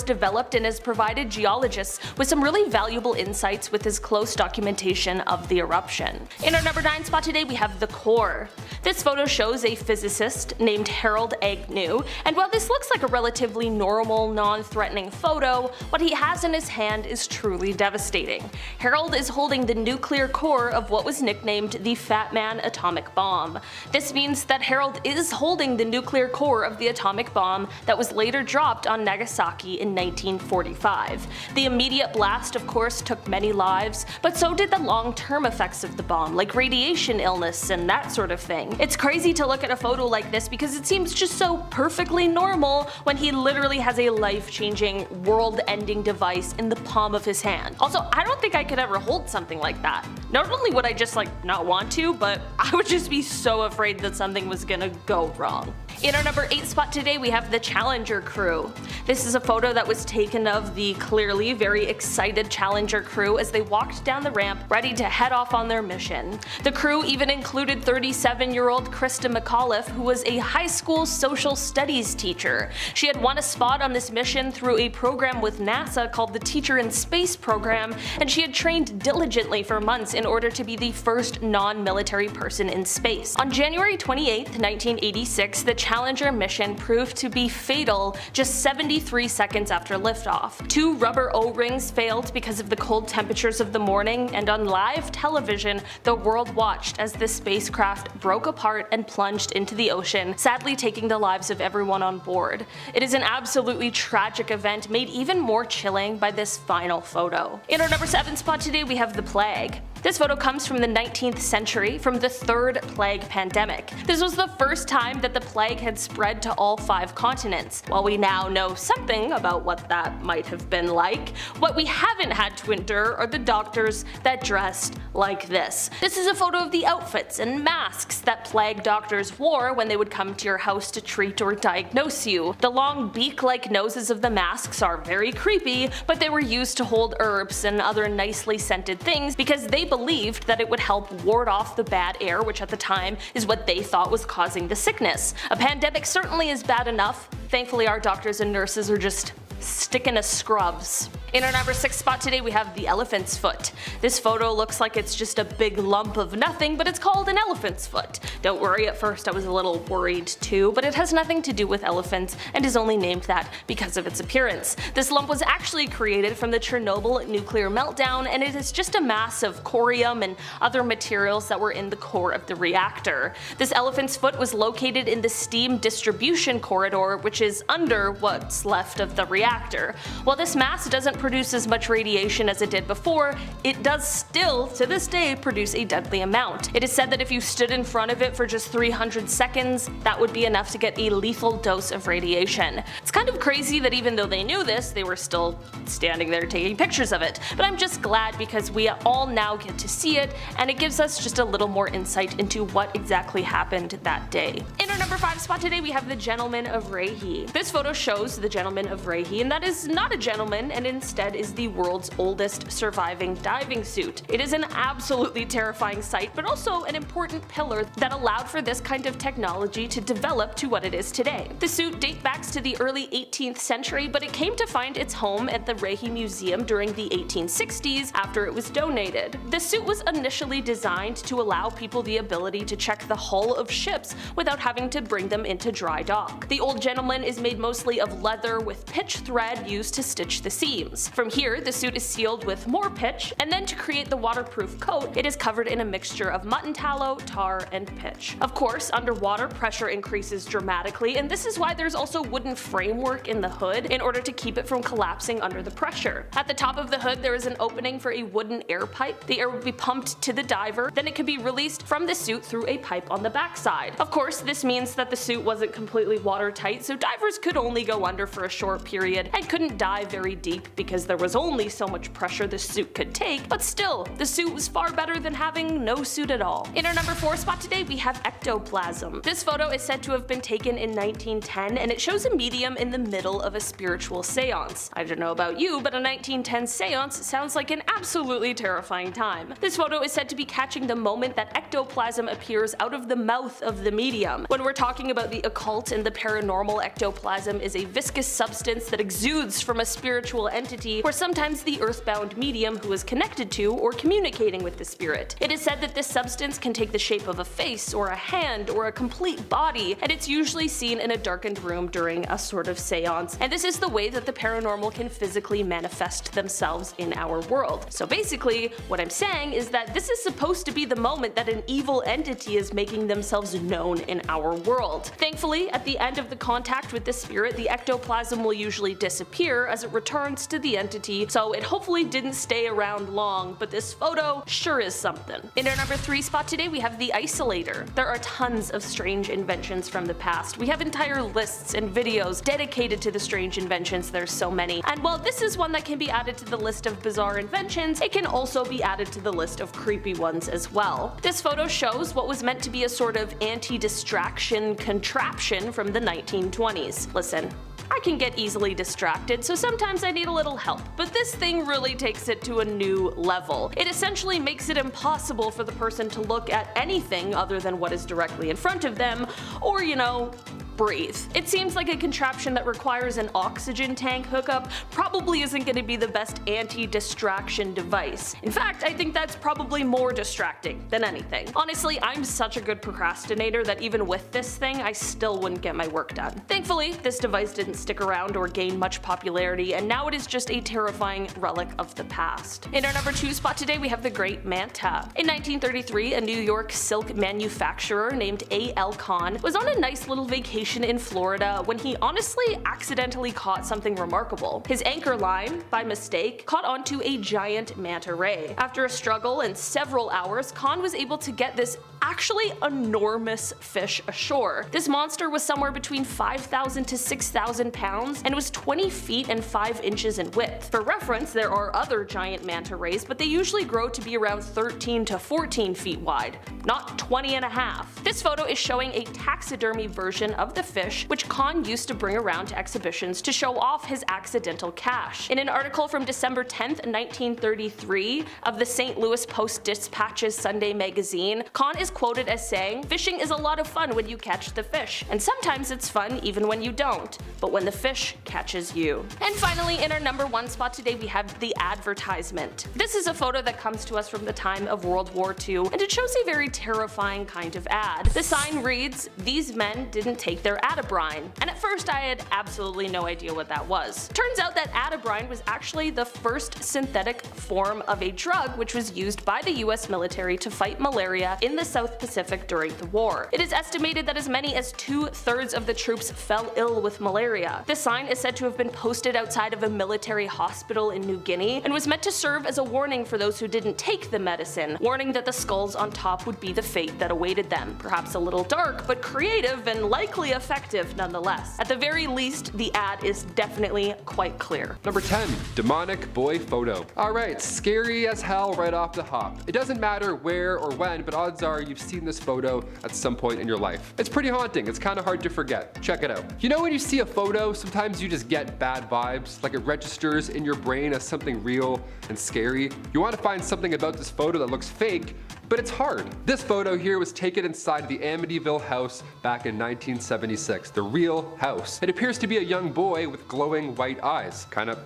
developed and has provided geologists with some really valuable insights with his close documentation of the eruption. In our number 9 spot today, we have the core. This photo shows a physicist named Harold Agnew, and while this looks like a relatively normal, non-threatening photo, what he has in his hand is truly devastating. Harold is holding the nuclear core of what was nicknamed the Fat Man atomic bomb. This means that Harold is holding the nuclear core of the atomic bomb that was later dropped on Nagasaki in 1945. The immediate blast, of course, took many lives, but so did the long-term effects of the bomb, like radiation illness and that sort of thing. It's crazy to look at a photo like this because it seems just so perfectly normal when he literally has a life-changing, world-ending device in the palm of his hand. Also, I don't think I could ever hold something like that. Not only would I just not want to, but I would just be so afraid that something was gonna go wrong. In our number 8 spot today, we have the Challenger crew. This is a photo that was taken of the clearly very excited Challenger crew as they walked down the ramp ready to head off on their mission. The crew even included 37-year-old Krista McAuliffe, who was a high school social studies teacher. She had won a spot on this mission through a program with NASA called the Teacher in Space program, and she had trained diligently for months in order to be the first non-military person in space. On January 28, 1986, the Challenger mission proved to be fatal just 73 seconds after liftoff. 2 rubber O-rings failed because of the cold temperatures of the morning, and on live television, the world watched as the spacecraft broke apart and plunged into the ocean, sadly taking the lives of everyone on board. It is an absolutely tragic event made even more chilling by this final photo. In our number 7 spot today, we have the plague. This photo comes from the 19th century, from the 3rd plague pandemic. This was the first time that the plague had spread to all 5 continents. While we now know something about what that might have been like, what we haven't had to endure are the doctors that dressed like this. This is a photo of the outfits and masks that plague doctors wore when they would come to your house to treat or diagnose you. The long beak-like noses of the masks are very creepy, but they were used to hold herbs and other nicely scented things because they believed that it would help ward off the bad air, which at the time is what they thought was causing the sickness. A pandemic certainly is bad enough. Thankfully, our doctors and nurses are just sticking to scrubs. In our number 6 spot today, we have the elephant's foot. This photo looks like it's just a big lump of nothing, but it's called an elephant's foot. Don't worry, at first I was a little worried too, but it has nothing to do with elephants and is only named that because of its appearance. This lump was actually created from the Chernobyl nuclear meltdown, and it is just a mass of corium and other materials that were in the core of the reactor. This elephant's foot was located in the steam distribution corridor, which is under what's left of the reactor. While this mass doesn't produce as much radiation as it did before, it does still, to this day, produce a deadly amount. It is said that if you stood in front of it for just 300 seconds, that would be enough to get a lethal dose of radiation. It's kind of crazy that even though they knew this, they were still standing there taking pictures of it. But I'm just glad because we all now get to see it, and it gives us just a little more insight into what exactly happened that day. In our number 5 spot today, we have the Gentleman of Rehi. This photo shows the Gentleman of Rehi, and that is not a gentleman, and instead is the world's oldest surviving diving suit. It is an absolutely terrifying sight, but also an important pillar that allowed for this kind of technology to develop to what it is today. The suit dates back to the early 18th century, but it came to find its home at the Rehi Museum during the 1860s after it was donated. The suit was initially designed to allow people the ability to check the hull of ships without having to bring them into dry dock. The old gentleman is made mostly of leather with pitch thread used to stitch the seams. From here, the suit is sealed with more pitch, and then to create the waterproof coat, it is covered in a mixture of mutton tallow, tar, and pitch. Of course, underwater pressure increases dramatically, and this is why there's also wooden framework in the hood in order to keep it from collapsing under the pressure. At the top of the hood, there is an opening for a wooden air pipe. The air would be pumped to the diver, then it could be released from the suit through a pipe on the backside. Of course, this means that the suit wasn't completely watertight, so divers could only go under for a short period and couldn't dive very deep because there was only so much pressure the suit could take, but still, the suit was far better than having no suit at all. In our number 4 spot today, we have ectoplasm. This photo is said to have been taken in 1910, and it shows a medium in the middle of a spiritual seance. I don't know about you, but a 1910 seance sounds like an absolutely terrifying time. This photo is said to be catching the moment that ectoplasm appears out of the mouth of the medium. When we're talking about the occult and the paranormal, ectoplasm is a viscous substance that exudes from a spiritual entity, or sometimes the earthbound medium who is connected to or communicating with the spirit. It is said that this substance can take the shape of a face, or a hand, or a complete body, and it's usually seen in a darkened room during a sort of seance, and this is the way that the paranormal can physically manifest themselves in our world. So basically, what I'm saying is that this is supposed to be the moment that an evil entity is making themselves known in our world. Thankfully, at the end of the contact with the spirit, the ectoplasm will usually disappear as it returns to the entity, so it hopefully didn't stay around long, but this photo sure is something. In our number 3 spot today, we have the isolator. There are tons of strange inventions from the past. We have entire lists and videos dedicated to the strange inventions, there's so many. And while this is one that can be added to the list of bizarre inventions, it can also be added to the list of creepy ones as well. This photo shows what was meant to be a sort of anti-distraction contraption from the 1920s. Listen, I can get easily distracted, so sometimes I need a little help, but this thing really takes it to a new level. It essentially makes it impossible for the person to look at anything other than what is directly in front of them, or, you know, breathe. It seems like a contraption that requires an oxygen tank hookup probably isn't going to be the best anti-distraction device. In fact, I think that's probably more distracting than anything. Honestly, I'm such a good procrastinator that even with this thing, I still wouldn't get my work done. Thankfully, this device didn't stick around or gain much popularity, and now it is just a terrifying relic of the past. In our number 2 spot today, we have the Great Manta. In 1933, a New York silk manufacturer named A.L. Kahn was on a nice little vacation in Florida when he honestly accidentally caught something remarkable. His anchor line, by mistake, caught onto a giant manta ray. After a struggle and several hours, Kahn was able to get this actually enormous fish ashore. This monster was somewhere between 5,000 to 6,000 pounds and was 20 feet and 5 inches in width. For reference, there are other giant manta rays, but they usually grow to be around 13 to 14 feet wide, not 20 and a half. This photo is showing a taxidermy version of the fish, which Kahn used to bring around to exhibitions to show off his accidental catch. In an article from December 10th, 1933 of the St. Louis Post-Dispatch's Sunday magazine, Kahn is quoted as saying, "Fishing is a lot of fun when you catch the fish, and sometimes it's fun even when you don't, but when the fish catches you." And finally, in our number 1 spot today, we have the advertisement. This is a photo that comes to us from the time of World War II, and it shows a very terrifying kind of ad. The sign reads, "These men didn't take their Atabrine," and at first I had absolutely no idea what that was. Turns out that Atabrine was actually the first synthetic form of a drug which was used by the US military to fight malaria in the South Pacific during the war. It is estimated that as many as 2/3 of the troops fell ill with malaria. The sign is said to have been posted outside of a military hospital in New Guinea and was meant to serve as a warning for those who didn't take the medicine, warning that the skulls on top would be the fate that awaited them. Perhaps a little dark, but creative and likely effective nonetheless. At the very least, the ad is definitely quite clear. Number 10, demonic boy photo. Alright, scary as hell right off the hop. It doesn't matter where or when, but odds are you've seen this photo at some point in your life. It's pretty haunting, it's kind of hard to forget. Check it out. You know when you see a photo, sometimes you just get bad vibes, like it registers in your brain as something real and scary. You want to find something about this photo that looks fake, but it's hard. This photo here was taken inside the Amityville house back in 1976, the real house. It appears to be a young boy with glowing white eyes. Kind of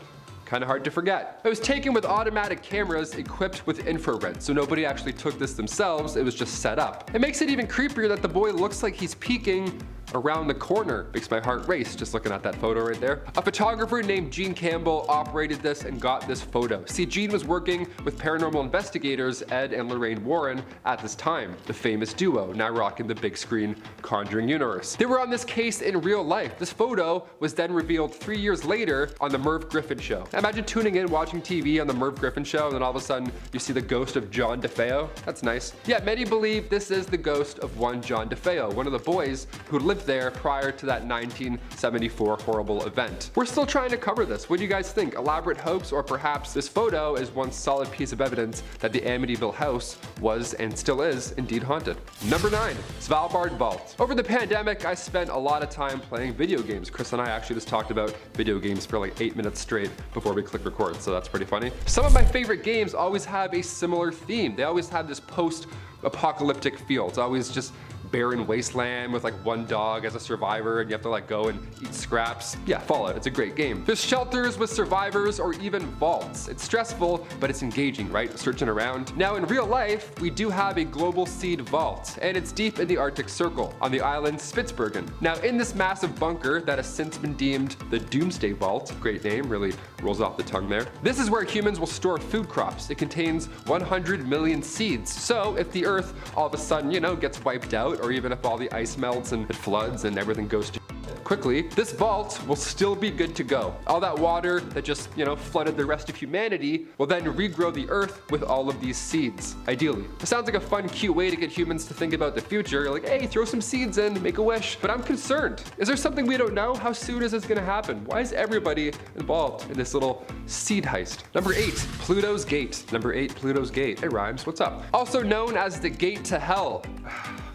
hard to forget. It was taken with automatic cameras equipped with infrared, so nobody actually took this themselves, it was just set up. It makes it even creepier that the boy looks like he's peeking around the corner. Makes my heart race just looking at that photo right there. A photographer named Gene Campbell operated this and got this photo. See, Gene was working with paranormal investigators Ed and Lorraine Warren at this time, the famous duo, now rocking the big screen Conjuring universe. They were on this case in real life. This photo was then revealed 3 years later on the Merv Griffin Show. Imagine tuning in, watching TV on the Merv Griffin Show, and then all of a sudden you see the ghost of John DeFeo. That's nice. Yeah, many believe this is the ghost of one John DeFeo, one of the boys who lived there prior to that 1974 horrible event. We're still trying to cover this. What do you guys think? Elaborate hoax, or perhaps this photo is one solid piece of evidence that the Amityville house was and still is indeed haunted? Number 9, Svalbard Vault. Over the pandemic, I spent a lot of time playing video games. Chris and I actually just talked about video games for like 8 minutes straight before we click record, so that's pretty funny. Some of my favorite games always have a similar theme. They always have this post-apocalyptic feel. It's always just barren wasteland with like one dog as a survivor and you have to like go and eat scraps. Yeah, Fallout, it's a great game. There's shelters with survivors or even vaults. It's stressful, but it's engaging, right? Searching around. Now in real life, we do have a global seed vault, and it's deep in the Arctic Circle on the island Spitsbergen. Now in this massive bunker that has since been deemed the Doomsday Vault, great name, really rolls off the tongue there. This is where humans will store food crops. It contains 100 million seeds. So if the earth all of a sudden, gets wiped out, or even if all the ice melts and it floods and everything goes to quickly, this vault will still be good to go. All that water that just, flooded the rest of humanity will then regrow the earth with all of these seeds, ideally. It sounds like a fun, cute way to get humans to think about the future. You're like, hey, throw some seeds in, make a wish. But I'm concerned. Is there something we don't know? How soon is this gonna happen? Why is everybody involved in this little seed heist? Number 8, Pluto's Gate. Number 8, Pluto's Gate. It rhymes, what's up? Also known as the Gate to Hell.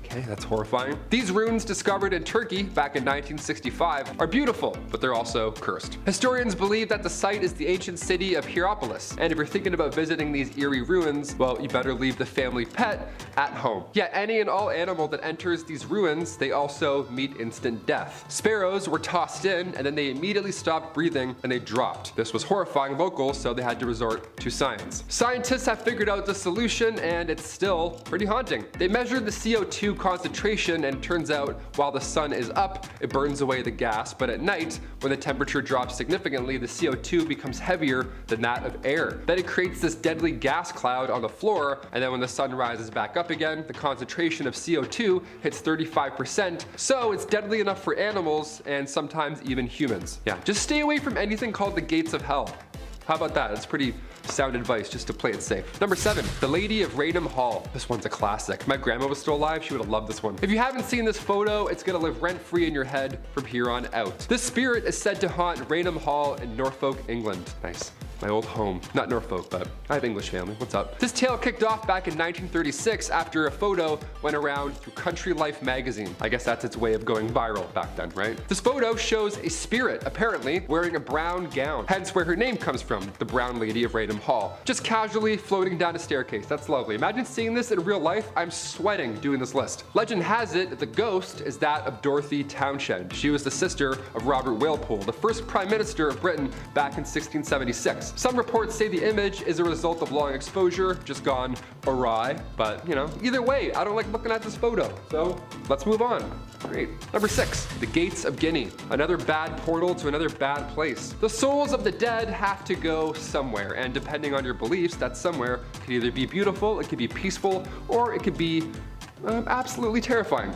Okay, that's horrifying. These ruins discovered in Turkey back in 1965 are beautiful, but they're also cursed. Historians believe that the site is the ancient city of Hierapolis, and if you're thinking about visiting these eerie ruins, well, you better leave the family pet at home. Yeah, any and all animal that enters these ruins, they also meet instant death. Sparrows were tossed in, and then they immediately stopped breathing and they dropped. This was horrifying locals, so they had to resort to science. Scientists have figured out the solution, and it's still pretty haunting. They measured the CO2 concentration, and it turns out while the sun is up, it burns away the gas, but at night, when the temperature drops significantly, the CO2 becomes heavier than that of air. Then it creates this deadly gas cloud on the floor, and then when the sun rises back up again, the concentration of CO2 hits 35%, so it's deadly enough for animals and sometimes even humans. Yeah, just stay away from anything called the gates of hell. How about that? That's pretty sound advice just to play it safe. Number 7, The Lady of Raynham Hall. This one's a classic. If my grandma was still alive, she would have loved this one. If you haven't seen this photo, it's gonna live rent-free in your head from here on out. This spirit is said to haunt Raynham Hall in Norfolk, England. Nice. My old home. Not Norfolk, but I have English family. What's up? This tale kicked off back in 1936 after a photo went around through Country Life magazine. I guess that's its way of going viral back then, right? This photo shows a spirit, apparently, wearing a brown gown, hence where her name comes from, the Brown Lady of Raynham Hall. Just casually floating down a staircase. That's lovely. Imagine seeing this in real life. I'm sweating doing this list. Legend has it that the ghost is that of Dorothy Townshend. She was the sister of Robert Walpole, the first Prime Minister of Britain back in 1676. Some reports say the image is a result of long exposure, just gone awry, but either way, I don't like looking at this photo, so let's move on. Great. Number 6, The Gates of Guinea. Another bad portal to another bad place. The souls of the dead have to go somewhere, and depending on your beliefs, that somewhere could either be beautiful, it could be peaceful, or it could be absolutely terrifying.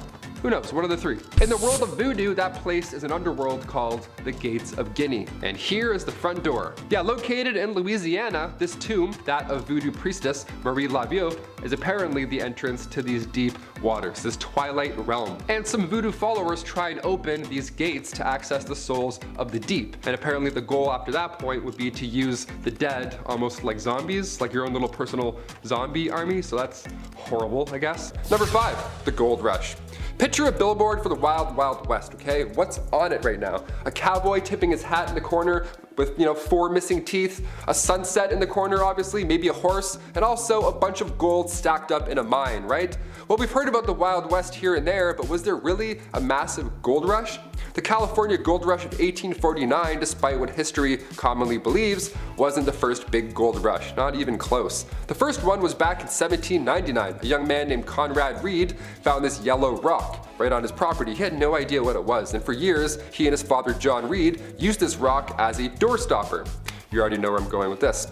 Who knows, one of the three. In the world of voodoo, that place is an underworld called the Gates of Guinea. And here is the front door. Yeah, located in Louisiana, this tomb, that of voodoo priestess Marie Laveau, is apparently the entrance to these deep waters, this twilight realm. And some voodoo followers try and open these gates to access the souls of the deep. And apparently the goal after that point would be to use the dead almost like zombies, like your own little personal zombie army. So that's horrible, I guess. Number 5, the gold rush. Picture a billboard for the Wild Wild West, okay? What's on it right now? A cowboy tipping his hat in the corner with, 4 missing teeth, a sunset in the corner obviously, maybe a horse, and also a bunch of gold stacked up in a mine, right? Well, we've heard about the Wild West here and there, but was there really a massive gold rush? The California gold rush of 1849, despite what history commonly believes, wasn't the first big gold rush, not even close. The first one was back in 1799. A young man named Conrad Reed found this yellow rock right on his property. He had no idea what it was, and for years, he and his father John Reed used this rock as a door stopper. You already know where I'm going with this.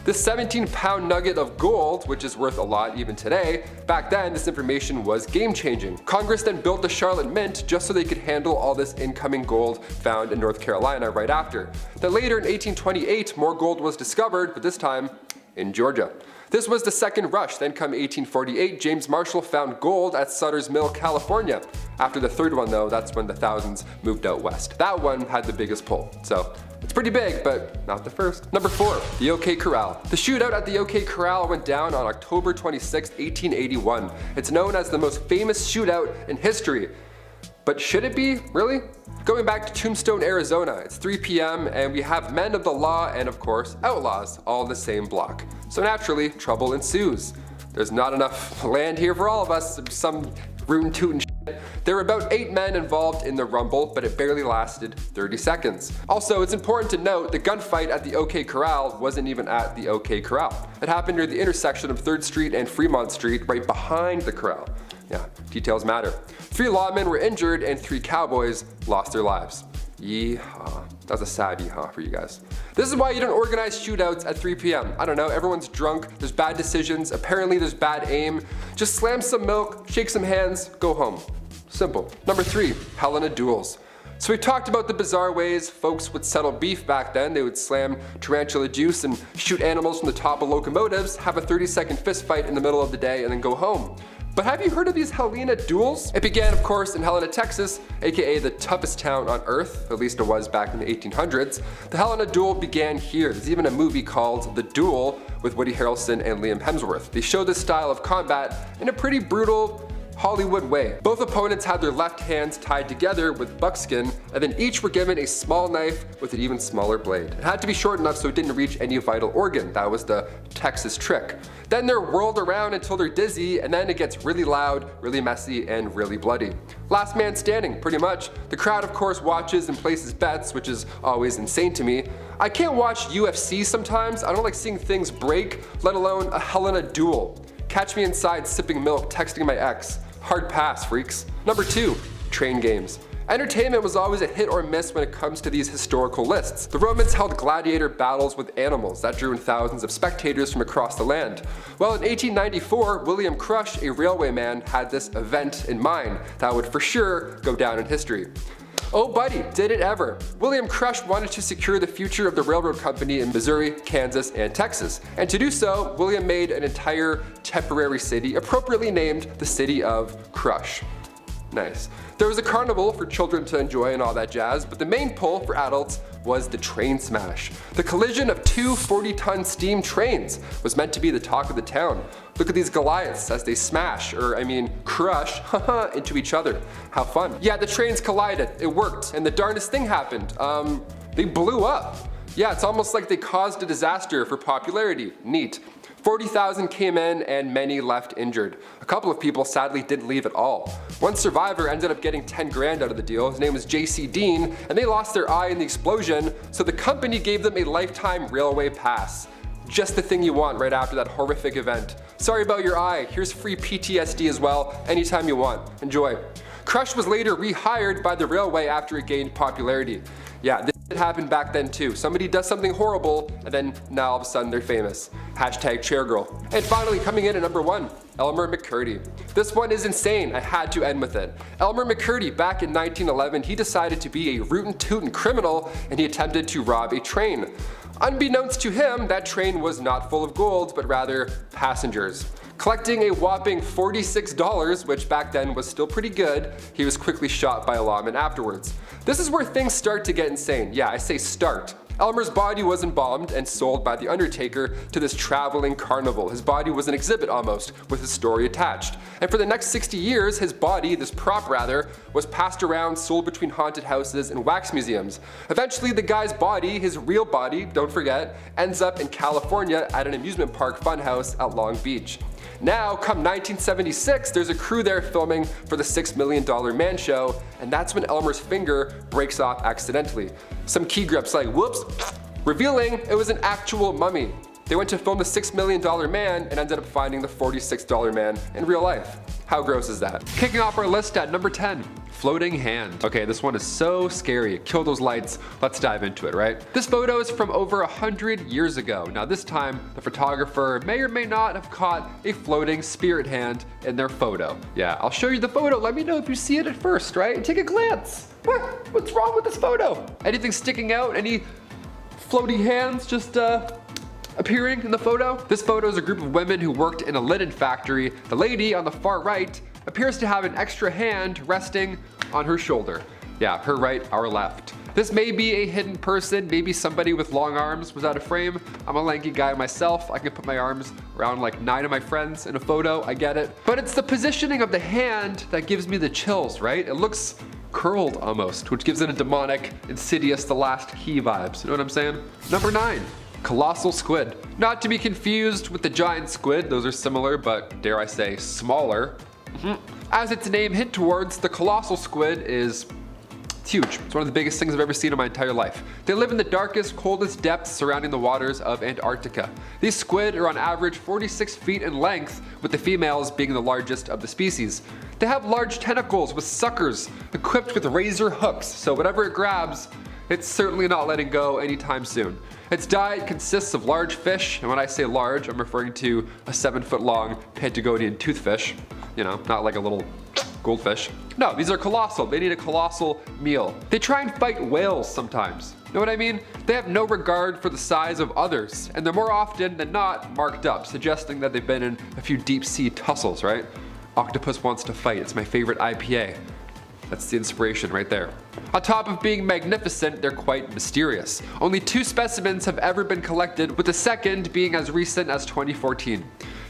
This 17-pound nugget of gold, which is worth a lot even today, back then this information was game-changing. Congress then built the Charlotte Mint just so they could handle all this incoming gold found in North Carolina right after. Then later in 1828, more gold was discovered, but this time in Georgia. This was the second rush. Then come 1848, James Marshall found gold at Sutter's Mill, California. After the third one though, that's when the thousands moved out west. That one had the biggest pull. So it's pretty big, but not the first. Number 4, the OK Corral. The shootout at the OK Corral went down on October 26, 1881. It's known as the most famous shootout in history. But should it be? Really? Going back to Tombstone, Arizona, it's 3 p.m. and we have men of the law and of course outlaws all in the same block. So naturally, trouble ensues. There's not enough land here for all of us, some rootin' tootin' shit. There were about 8 men involved in the rumble, but it barely lasted 30 seconds. Also, it's important to note the gunfight at the OK Corral wasn't even at the OK Corral. It happened near the intersection of 3rd Street and Fremont Street, right behind the corral. Yeah, details matter. 3 lawmen were injured and 3 cowboys lost their lives. Yeehaw. That was a sad yeehaw for you guys. This is why you don't organize shootouts at 3 p.m. I don't know, everyone's drunk, there's bad decisions, apparently there's bad aim. Just slam some milk, shake some hands, go home. Simple. Number 3, Helena duels. So we talked about the bizarre ways folks would settle beef back then. They would slam tarantula juice and shoot animals from the top of locomotives, have a 30-second fist fight in the middle of the day, and then go home. But have you heard of these Helena duels? It began, of course, in Helena, Texas, aka the toughest town on earth, at least it was back in the 1800s. The Helena duel began here. There's even a movie called The Duel with Woody Harrelson and Liam Hemsworth. They show this style of combat in a pretty brutal, Hollywood way. Both opponents had their left hands tied together with buckskin, and then each were given a small knife with an even smaller blade. It had to be short enough so it didn't reach any vital organ. That was the Texas trick. Then they're whirled around until they're dizzy, and then it gets really loud, really messy, and really bloody. Last man standing, pretty much. The crowd, of course, watches and places bets, which is always insane to me. I can't watch UFC sometimes. I don't like seeing things break, let alone a Helena duel. Catch me inside sipping milk, texting my ex. Hard pass, freaks. Number 2, train games. Entertainment was always a hit or miss when it comes to these historical lists. The Romans held gladiator battles with animals that drew in thousands of spectators from across the land. Well, in 1894, William Crush, a railwayman, had this event in mind that would for sure go down in history. Oh buddy, did it ever. William Crush wanted to secure the future of the railroad company in Missouri, Kansas, and Texas. And to do so, William made an entire temporary city appropriately named the City of Crush. Nice. There was a carnival for children to enjoy and all that jazz, but the main pull for adults was the train smash. The collision of 2 40-ton steam trains was meant to be the talk of the town. Look at these Goliaths as they smash, crush, into each other. How fun. Yeah, the trains collided, it worked, and the darndest thing happened. They blew up. Yeah, it's almost like they caused a disaster for popularity. Neat. 40,000 came in and many left injured. A couple of people sadly didn't leave at all. One survivor ended up getting 10 grand out of the deal. His name was J.C. Dean, and they lost their eye in the explosion, so the company gave them a lifetime railway pass. Just the thing you want right after that horrific event. Sorry about your eye, here's free PTSD as well, anytime you want. Enjoy. Crush was later rehired by the railway after it gained popularity. Yeah, this It happened back then too. Somebody does something horrible, and then now all of a sudden they're famous. Hashtag chairgirl. And finally, coming in at number 1, Elmer McCurdy. This one is insane. I had to end with it. Elmer McCurdy, back in 1911, he decided to be a rootin' tootin' criminal, and he attempted to rob a train. Unbeknownst to him, that train was not full of gold, but rather passengers. Collecting a whopping $46, which back then was still pretty good, he was quickly shot by a lawman afterwards. This is where things start to get insane. Yeah, I say start. Elmer's body was embalmed and sold by the Undertaker to this traveling carnival. His body was an exhibit almost, with his story attached. And for the next 60 years, his body, this prop rather, was passed around, sold between haunted houses and wax museums. Eventually, the guy's body, his real body, don't forget, ends up in California at an amusement park funhouse at Long Beach. Now, come 1976, there's a crew there filming for the $6 Million Man show, and that's when Elmer's finger breaks off accidentally. Some key grips like, whoops, revealing it was an actual mummy. They went to film the $6 Million Man and ended up finding the $46 man in real life. How gross is that? Kicking off our list at number 10, floating hand. Okay, this one is so scary. Kill those lights. Let's dive into it, right? This photo is from over 100 years ago. Now this time, the photographer may or may not have caught a floating spirit hand in their photo. Yeah, I'll show you the photo. Let me know if you see it at first, right? Take a glance. What's wrong with this photo? Anything sticking out? Any floating hands just appearing in the photo? This photo is a group of women who worked in a linen factory. The lady on the far right appears to have an extra hand resting on her shoulder. Yeah, her right, our left. This may be a hidden person, maybe somebody with long arms was out of frame. I'm a lanky guy myself. I can put my arms around like 9 of my friends in a photo, I get it. But it's the positioning of the hand that gives me the chills, right? It looks curled almost, which gives it a demonic, insidious, the last key vibes. You know what I'm saying? Number 9. Colossal squid. Not to be confused with the giant squid, those are similar, but dare I say, smaller. As its name hint towards, the colossal squid is huge. It's one of the biggest things I've ever seen in my entire life. They live in the darkest, coldest depths surrounding the waters of Antarctica. These squid are on average 46 feet in length, with the females being the largest of the species. They have large tentacles with suckers equipped with razor hooks, so whatever it grabs, it's certainly not letting go anytime soon. Its diet consists of large fish, and when I say large, I'm referring to a 7-foot long Patagonian toothfish. You know, not like a little goldfish. No, these are colossal. They need a colossal meal. They try and fight whales sometimes. Know what I mean? They have no regard for the size of others, and they're more often than not marked up, suggesting that they've been in a few deep sea tussles, right? Octopus wants to fight. It's my favorite IPA. That's the inspiration right there. On top of being magnificent, they're quite mysterious. Only 2 specimens have ever been collected, with the second being as recent as 2014.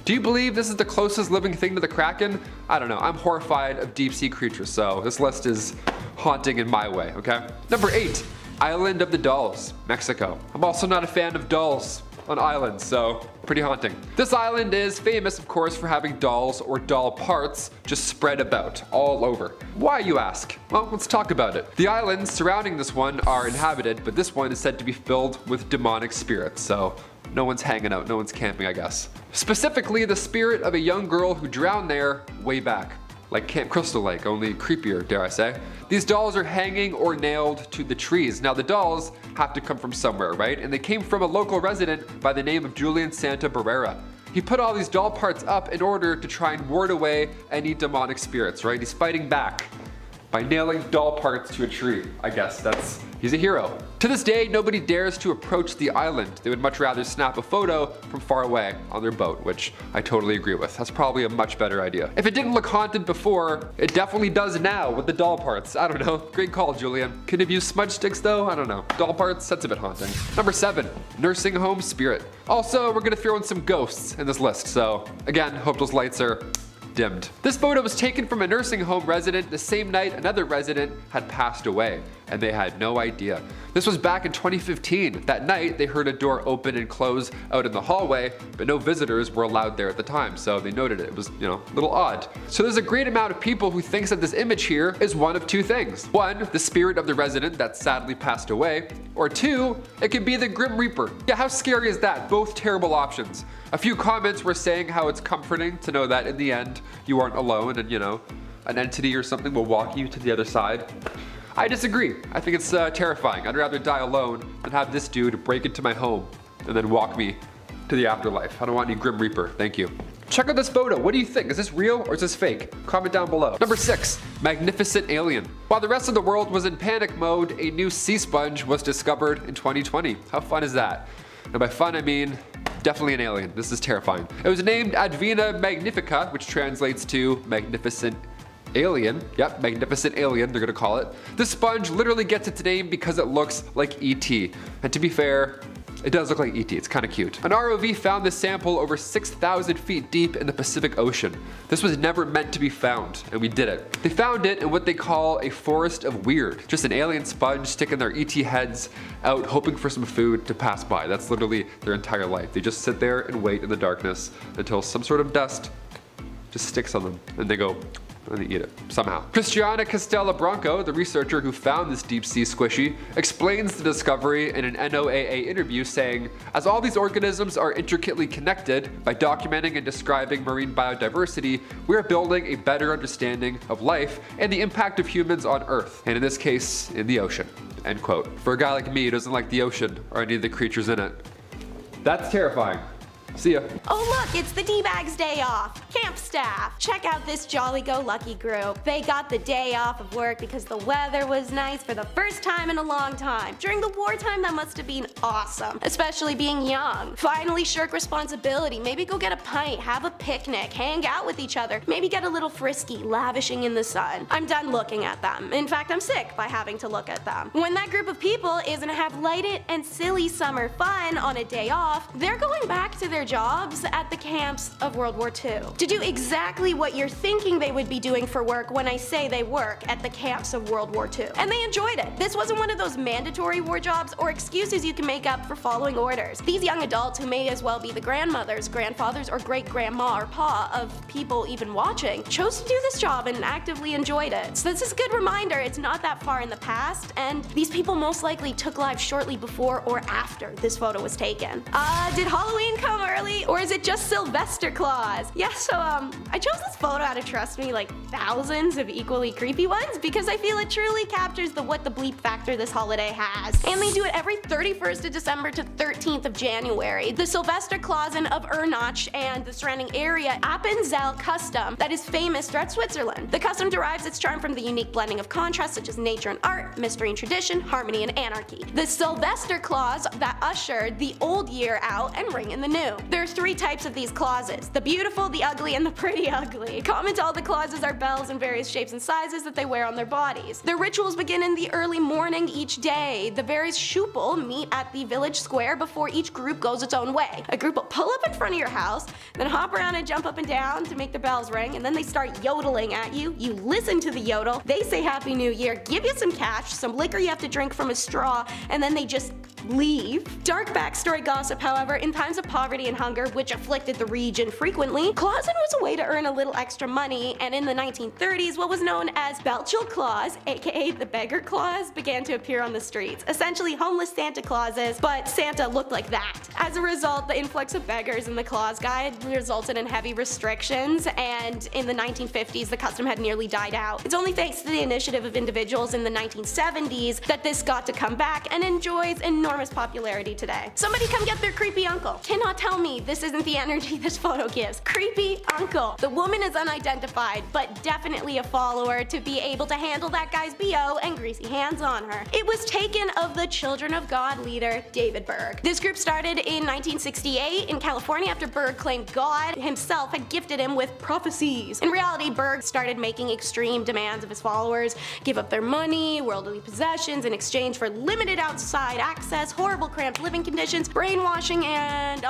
Do you believe this is the closest living thing to the Kraken? I don't know, I'm horrified of deep sea creatures, so this list is haunting in my way, okay? Number 8, Island of the Dolls, Mexico. I'm also not a fan of dolls on islands, so pretty haunting. This island is famous, of course, for having dolls or doll parts just spread about all over. Why, you ask? Well, let's talk about it. The islands surrounding this one are inhabited, but this one is said to be filled with demonic spirits, so no one's hanging out, no one's camping, I guess. Specifically, the spirit of a young girl who drowned there way back. Like Camp Crystal Lake, only creepier, dare I say. These dolls are hanging or nailed to the trees. Now the dolls have to come from somewhere, right? And they came from a local resident by the name of Julian Santa Barrera. He put all these doll parts up in order to try and ward away any demonic spirits, right? He's fighting back by nailing doll parts to a tree. I guess he's a hero. To this day, nobody dares to approach the island. They would much rather snap a photo from far away on their boat, which I totally agree with. That's probably a much better idea. If it didn't look haunted before, it definitely does now with the doll parts. I don't know. Great call, Julian. Could have used smudge sticks though? I don't know. Doll parts, that's a bit haunting. Number 7, nursing home spirit. Also, we're gonna throw in some ghosts in this list, so again, hope those lights are dimmed. This photo was taken from a nursing home resident the same night another resident had passed away, and they had no idea. This was back in 2015. That night, they heard a door open and close out in the hallway, but no visitors were allowed there at the time, so they noted it. It was, a little odd. So there's a great amount of people who thinks that this image here is one of 2 things. 1, the spirit of the resident that sadly passed away, or 2, it could be the Grim Reaper. Yeah, how scary is that? Both terrible options. A few comments were saying how it's comforting to know that in the end, you aren't alone and, an entity or something will walk you to the other side. I disagree. I think it's terrifying. I'd rather die alone than have this dude break into my home and then walk me to the afterlife. I don't want any Grim Reaper. Thank you. Check out this photo. What do you think? Is this real or is this fake? Comment down below. Number 6, magnificent alien. While the rest of the world was in panic mode, a new sea sponge was discovered in 2020. How fun is that? And by fun, I mean definitely an alien. This is terrifying. It was named Advena magnifica, which translates to magnificent alien. Yep, magnificent alien, they're gonna call it. This sponge literally gets its name because it looks like E.T. And to be fair, it does look like E.T., it's kinda cute. An ROV found this sample over 6,000 feet deep in the Pacific Ocean. This was never meant to be found, and we did it. They found it in what they call a forest of weird. Just an alien sponge sticking their E.T. heads out, hoping for some food to pass by. That's literally their entire life. They just sit there and wait in the darkness until some sort of dust just sticks on them, and they go, and they eat it, somehow. Cristiana Castella Branco, the researcher who found this deep sea squishy, explains the discovery in an NOAA interview saying, as all these organisms are intricately connected, by documenting and describing marine biodiversity, we are building a better understanding of life and the impact of humans on Earth, and in this case, in the ocean. End quote. For a guy like me who doesn't like the ocean or any of the creatures in it, that's terrifying. See ya. Oh look, it's the D-Bags day off. Camp staff. Check out this jolly-go-lucky group. They got the day off of work because the weather was nice for the first time in a long time. During the wartime, that must have been awesome, especially being young. Finally shirk responsibility. Maybe go get a pint, have a picnic, hang out with each other, maybe get a little frisky, lavishing in the sun. I'm done looking at them. In fact, I'm sick by having to look at them. When that group of people is gonna have lighted and silly summer fun on a day off, they're going back to their jobs at the camps of World War II to do exactly what you're thinking they would be doing for work when I say they work at the camps of World War II. And they enjoyed it. This wasn't one of those mandatory war jobs or excuses you can make up for following orders. These young adults, who may as well be the grandmothers, grandfathers, or great-grandma or pa of people even watching, chose to do this job and actively enjoyed it. So this is a good reminder it's not that far in the past, and these people most likely took lives shortly before or after this photo was taken. Did Halloween come early, or is it just Sylvester Claus? Yeah, so I chose this photo out of, trust me, like thousands of equally creepy ones because I feel it truly captures the what the bleep factor this holiday has. And they do it every 31st of December to 13th of January. The Sylvester Clausen of Ernach and the surrounding area Appenzell custom that is famous throughout Switzerland. The custom derives its charm from the unique blending of contrasts such as nature and art, mystery and tradition, harmony and anarchy. The Sylvester Claus that ushered the old year out and ring in the new. There are 3 types of these clauses: the beautiful, the ugly, and the pretty ugly. Common to all the clauses are bells in various shapes and sizes that they wear on their bodies. Their rituals begin in the early morning each day. The various Schupel meet at the village square before each group goes its own way. A group will pull up in front of your house, then hop around and jump up and down to make the bells ring, and then they start yodeling at you. You listen to the yodel, they say Happy New Year, give you some cash, some liquor you have to drink from a straw, and then they just leave. Dark backstory gossip, however, in times of poverty and hunger, which afflicted the region frequently, Clausen was a way to earn a little extra money, and in the 1930s, what was known as Belchel Claus, aka the Beggar Claus, began to appear on the streets. Essentially homeless Santa Clauses, but Santa looked like that. As a result, the influx of beggars in the Claus Guide resulted in heavy restrictions, and in the 1950s, the custom had nearly died out. It's only thanks to the initiative of individuals in the 1970s that this got to come back and enjoys enormous popularity today. Somebody come get their creepy uncle. Cannot tell me this isn't the energy this photo gives. Creepy uncle. The woman is unidentified, but definitely a follower to be able to handle that guy's BO and greasy hands on her. It was taken of the Children of God leader, David Berg. This group started in 1968 in California after Berg claimed God himself had gifted him with prophecies. In reality, Berg started making extreme demands of his followers, give up their money, worldly possessions in exchange for limited outside access, horrible cramped living conditions, brainwashing, and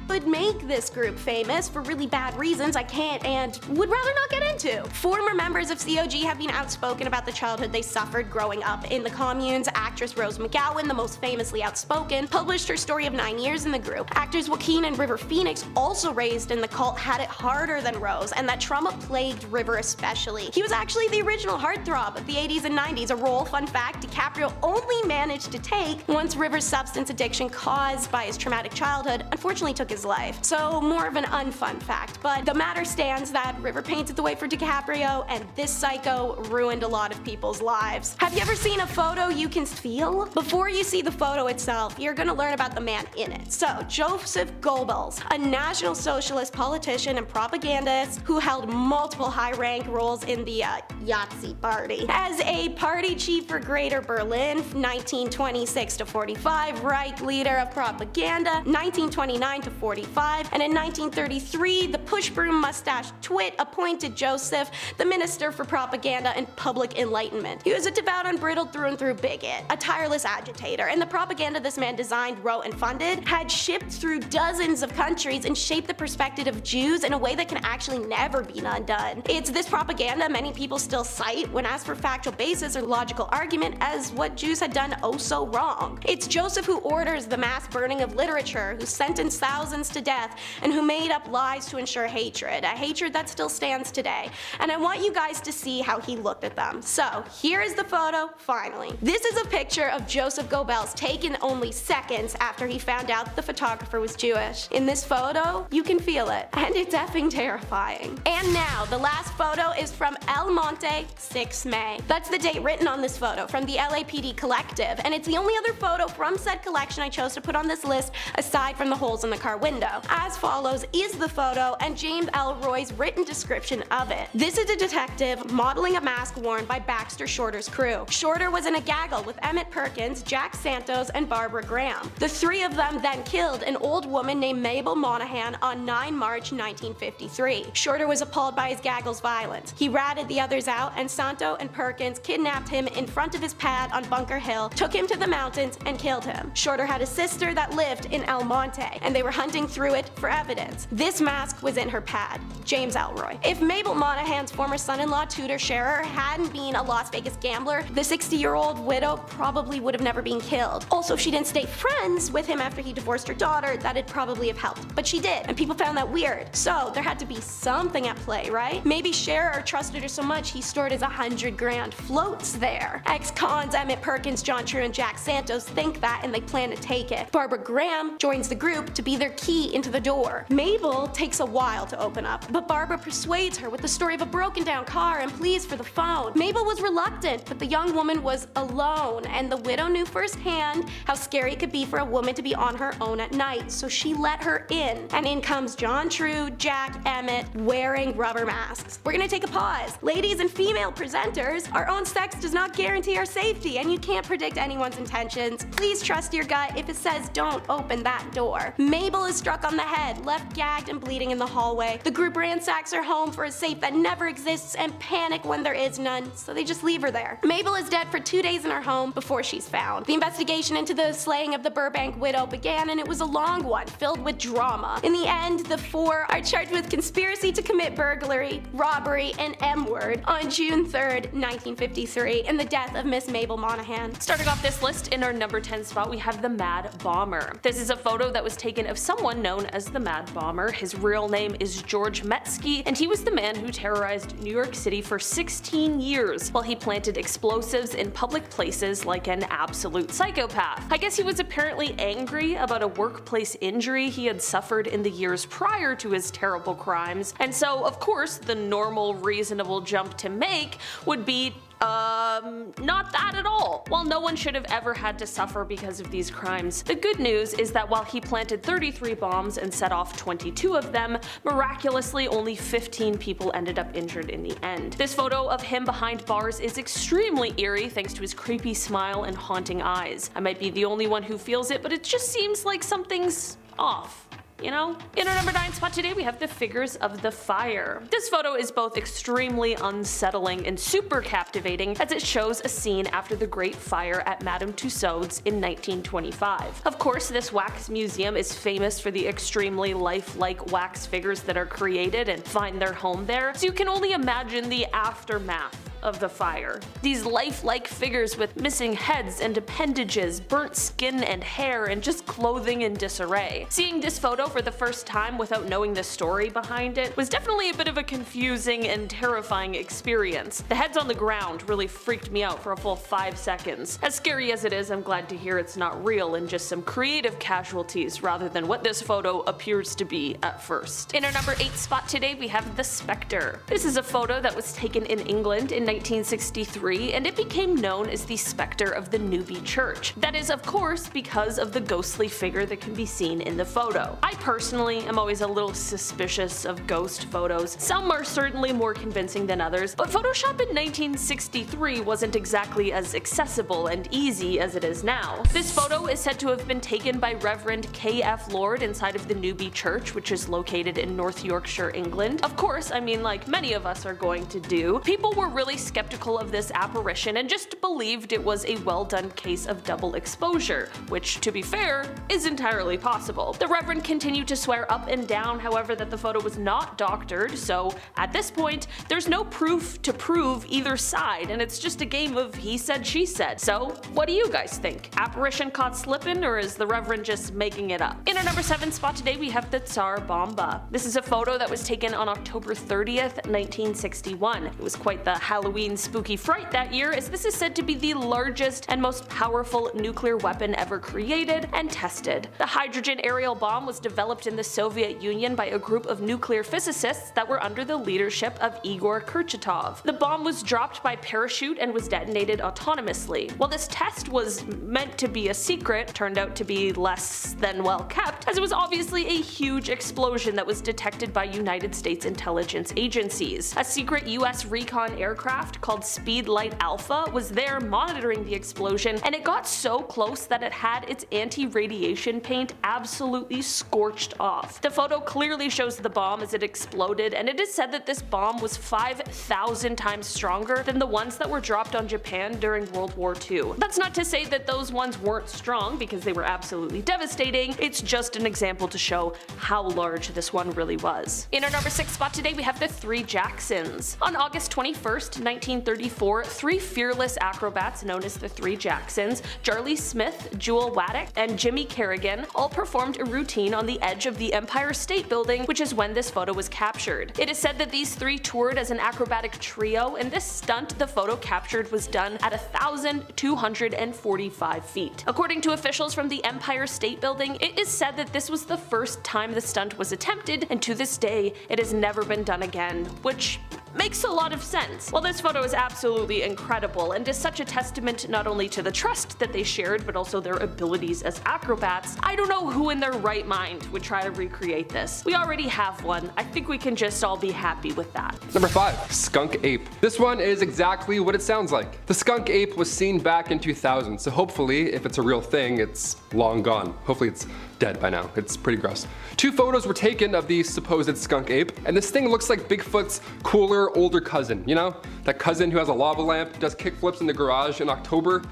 would make this group famous for really bad reasons I can't and would rather not get into. Former members of COG have been outspoken about the childhood they suffered growing up in the communes. Actress Rose McGowan, the most famously outspoken, published her story of 9 years in the group. Actors Joaquin and River Phoenix, also raised in the cult, had it harder than Rose, and that trauma plagued River especially. He was actually the original heartthrob of the 80s and 90s, a role, fun fact, DiCaprio only managed to take once River's substance addiction caused by his traumatic childhood unfortunately took his his life. So more of an unfun fact, but the matter stands that River painted the way for DiCaprio, and this psycho ruined a lot of people's lives. Have you ever seen a photo you can feel? Before you see the photo itself, you're gonna learn about the man in it. So, Joseph Goebbels, a National Socialist politician and propagandist who held multiple high-rank roles in the Yahtzee party. As a party chief for Greater Berlin, 1926 to 45, Reich leader of propaganda, 1929 to 45, and in 1933, the push-broom mustache twit appointed Joseph the Minister for Propaganda and Public Enlightenment. He was a devout, unbridled through and through bigot, a tireless agitator, and the propaganda this man designed, wrote, and funded had shipped through dozens of countries and shaped the perspective of Jews in a way that can actually never be undone. It's this propaganda many people still cite when asked for factual basis or logical argument as what Jews had done oh so wrong. It's Joseph who orders the mass burning of literature, who sentenced thousands to death, and who made up lies to ensure hatred, a hatred that still stands today. And I want you guys to see how he looked at them. So here is the photo, finally. This is a picture of Joseph Goebbels taken only seconds after he found out the photographer was Jewish. In this photo, you can feel it, and it's effing terrifying. And now, the last photo is from El Monte, 6 May. That's the date written on this photo from the LAPD Collective, and it's the only other photo from said collection I chose to put on this list aside from the holes in the car window. As follows is the photo and James Elroy's written description of it. This is a detective modeling a mask worn by Baxter Shorter's crew. Shorter was in a gaggle with Emmett Perkins, Jack Santos, and Barbara Graham. The three of them then killed an old woman named Mabel Monahan on 9 March 1953. Shorter was appalled by his gaggle's violence. He ratted the others out, and Santo and Perkins kidnapped him in front of his pad on Bunker Hill, took him to the mountains, and killed him. Shorter had a sister that lived in El Monte, and they were hunting through it for evidence. This mask was in her pad. James Elroy. If Mabel Monahan's former son-in-law Tudor Scherer hadn't been a Las Vegas gambler, the 60-year-old widow probably would have never been killed. Also, if she didn't stay friends with him after he divorced her daughter, that'd probably have helped. But she did, and people found that weird. So there had to be something at play, right? Maybe Scherer trusted her so much he stored his 100 grand floats there. Ex-cons Emmett Perkins, John True, and Jack Santos think that, and they plan to take it. Barbara Graham joins the group to be their key into the door. Mabel takes a while to open up, but Barbara persuades her with the story of a broken down car and pleas for the phone. Mabel was reluctant, but the young woman was alone, and the widow knew firsthand how scary it could be for a woman to be on her own at night, so she let her in. And in comes John True, Jack, Emmett, wearing rubber masks. We're gonna take a pause. Ladies and female presenters, our own sex does not guarantee our safety, and you can't predict anyone's intentions. Please trust your gut if it says don't open that door. Mabel is struck on the head, left gagged and bleeding in the hallway. The group ransacks her home for a safe that never exists and panic when there is none, so they just leave her there. Mabel is dead for 2 days in her home before she's found. The investigation into the slaying of the Burbank widow began, and it was a long one, filled with drama. In the end, the four are charged with conspiracy to commit burglary, robbery, and M-word on June 3rd, 1953, in the death of Miss Mabel Monahan. Starting off this list, in our number 10 spot, we have the Mad Bomber. This is a photo that was taken of someone known as the Mad Bomber. His real name is George Metsky, and he was the man who terrorized New York City for 16 years while he planted explosives in public places like an absolute psychopath. I guess he was apparently angry about a workplace injury he had suffered in the years prior to his terrible crimes, and so of course the normal reasonable jump to make would be not that at all. While no one should have ever had to suffer because of these crimes, the good news is that while he planted 33 bombs and set off 22 of them, miraculously only 15 people ended up injured in the end. This photo of him behind bars is extremely eerie thanks to his creepy smile and haunting eyes. I might be the only one who feels it, but it just seems like something's off. You know? In our number 9 spot today, we have the Figures of the Fire. This photo is both extremely unsettling and super captivating as it shows a scene after the Great Fire at Madame Tussauds in 1925. Of course, this wax museum is famous for the extremely lifelike wax figures that are created and find their home there, so you can only imagine the aftermath of the fire. These lifelike figures with missing heads and appendages, burnt skin and hair, and just clothing in disarray. Seeing this photo for the first time without knowing the story behind it was definitely a bit of a confusing and terrifying experience. The heads on the ground really freaked me out for a full 5 seconds. As scary as it is, I'm glad to hear it's not real and just some creative casualties rather than what this photo appears to be at first. In our number 8 spot today, we have the Spectre. This is a photo that was taken in England in 1963, and it became known as the Spectre of the Newby Church. That is, of course, because of the ghostly figure that can be seen in the photo. I personally am always a little suspicious of ghost photos. Some are certainly more convincing than others, but Photoshop in 1963 wasn't exactly as accessible and easy as it is now. This photo is said to have been taken by Reverend K.F. Lord inside of the Newby Church, which is located in North Yorkshire, England. Of course, I mean, like many of us are going to do, people were really skeptical of this apparition and just believed it was a well-done case of double exposure, which, to be fair, is entirely possible. The Reverend continued to swear up and down, however, that the photo was not doctored, so at this point, there's no proof to prove either side, and it's just a game of he said, she said. So, what do you guys think? Apparition caught slipping, or is the Reverend just making it up? In our number 7 spot today, we have the Tsar Bomba. This is a photo that was taken on October 30th, 1961. It was quite the Halloween spooky fright that year, as this is said to be the largest and most powerful nuclear weapon ever created and tested. The hydrogen aerial bomb was developed in the Soviet Union by a group of nuclear physicists that were under the leadership of Igor Kurchatov. The bomb was dropped by parachute and was detonated autonomously. While this test was meant to be a secret, turned out to be less than well kept, as it was obviously a huge explosion that was detected by United States intelligence agencies. A secret US recon aircraft called Speedlight Alpha was there monitoring the explosion, and it got so close that it had its anti-radiation paint absolutely scorched off. The photo clearly shows the bomb as it exploded, and it is said that this bomb was 5,000 times stronger than the ones that were dropped on Japan during World War II. That's not to say that those ones weren't strong, because they were absolutely devastating. It's just an example to show how large this one really was. In our number 6 spot today, we have the 3 Jacksons. On August 21st, 1934, 3 fearless acrobats known as the 3 Jacksons, Charlie Smith, Jewel Waddick, and Jimmy Kerrigan, all performed a routine on the edge of the Empire State Building, which is when this photo was captured. It is said that these 3 toured as an acrobatic trio, and this stunt the photo captured was done at 1,245 feet. According to officials from the Empire State Building, it is said that this was the first time the stunt was attempted, and to this day, it has never been done again, which makes a lot of sense. While this photo is absolutely incredible and is such a testament not only to the trust that they shared but also their abilities as acrobats, I don't know who in their right mind would try to recreate this. We already have one. I think we can just all be happy with that. Number 5. Skunk Ape. This one is exactly what it sounds like. The skunk ape was seen back in 2000, so hopefully, if it's a real thing, it's long gone. Hopefully it's dead by now. It's pretty gross. 2 photos were taken of the supposed skunk ape, and this thing looks like Bigfoot's cooler, older cousin. You know? That cousin who has a lava lamp, does kickflips in the garage in October.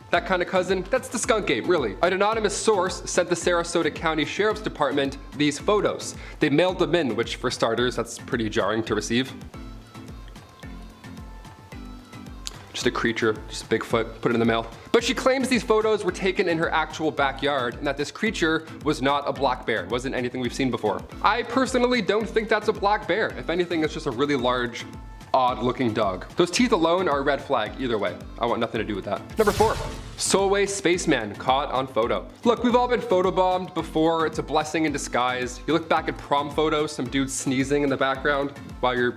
That kind of cousin, that's the skunk ape, really. An anonymous source sent the Sarasota County Sheriff's Department these photos. They mailed them in, which for starters, that's pretty jarring to receive. Just a creature, just Bigfoot, put it in the mail. But she claims these photos were taken in her actual backyard and that this creature was not a black bear. It wasn't anything we've seen before. I personally don't think that's a black bear. If anything, it's just a really large, odd-looking dog. Those teeth alone are a red flag either way. I want nothing to do with that. Number 4. Solway Spaceman caught on photo. Look, we've all been photobombed before. It's a blessing in disguise. You look back at prom photos, some dude sneezing in the background while you're,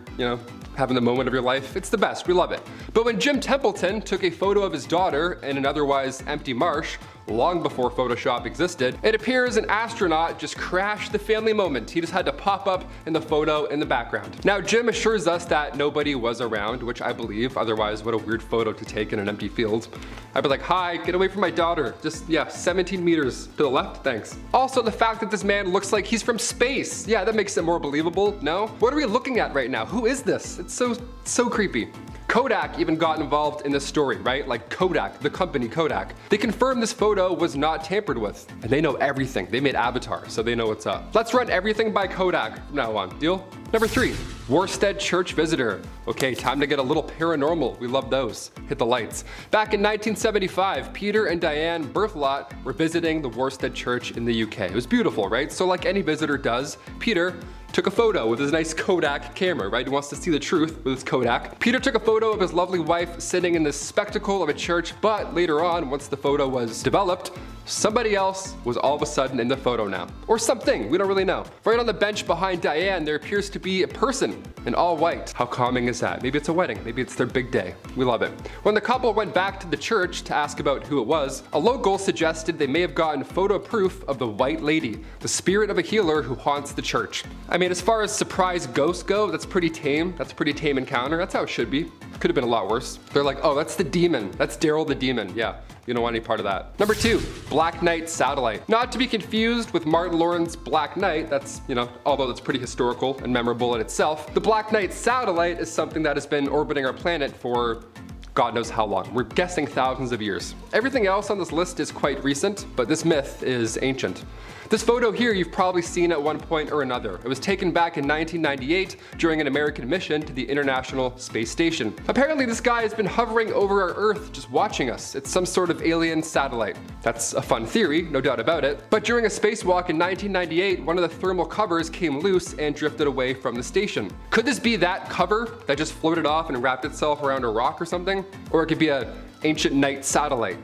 having the moment of your life. It's the best, we love it. But when Jim Templeton took a photo of his daughter in an otherwise empty marsh, long before Photoshop existed, it appears an astronaut just crashed the family moment. He just had to pop up in the photo in the background. Now Jim assures us that nobody was around, which I believe, otherwise what a weird photo to take in an empty field. I'd be like, hi, get away from my daughter. Just, 17 meters to the left, thanks. Also, the fact that this man looks like he's from space. Yeah, that makes it more believable, no? What are we looking at right now? Who is this? It's so creepy. Kodak even got involved in this story, right? Like Kodak, the company Kodak. They confirmed this photo was not tampered with, and they know everything. They made Avatar, so they know what's up. Let's run everything by Kodak from now on. Deal? Number 3, Worstead Church visitor. Okay, time to get a little paranormal. We love those. Hit the lights. Back in 1975, Peter and Diane Berthelot were visiting the Worstead Church in the UK. It was beautiful, right? So like any visitor does, Peter took a photo with his nice Kodak camera, right? He wants to see the truth with his Kodak. Peter took a photo of his lovely wife sitting in this spectacle of a church, but later on, once the photo was developed, somebody else was all of a sudden in the photo now. Or something, we don't really know. Right on the bench behind Diane, there appears to be a person in all white. How calming is that? Maybe it's a wedding, maybe it's their big day. We love it. When the couple went back to the church to ask about who it was, a local suggested they may have gotten photo proof of the White Lady, the spirit of a healer who haunts the church. I mean, as far as surprise ghosts go, that's pretty tame. That's a pretty tame encounter. That's how it should be. Could have been a lot worse. They're like, oh, that's the demon. That's Daryl the demon. Yeah, you don't want any part of that. Number 2, Black Knight satellite. Not to be confused with Martin Lawrence's Black Knight. That's, although that's pretty historical and memorable in itself. The Black Knight satellite is something that has been orbiting our planet for God knows how long. We're guessing thousands of years. Everything else on this list is quite recent, but this myth is ancient. This photo here you've probably seen at one point or another. It was taken back in 1998 during an American mission to the International Space Station. Apparently this guy has been hovering over our Earth just watching us. It's some sort of alien satellite. That's a fun theory, no doubt about it. But during a spacewalk in 1998, one of the thermal covers came loose and drifted away from the station. Could this be that cover that just floated off and wrapped itself around a rock or something? Or it could be an ancient night satellite.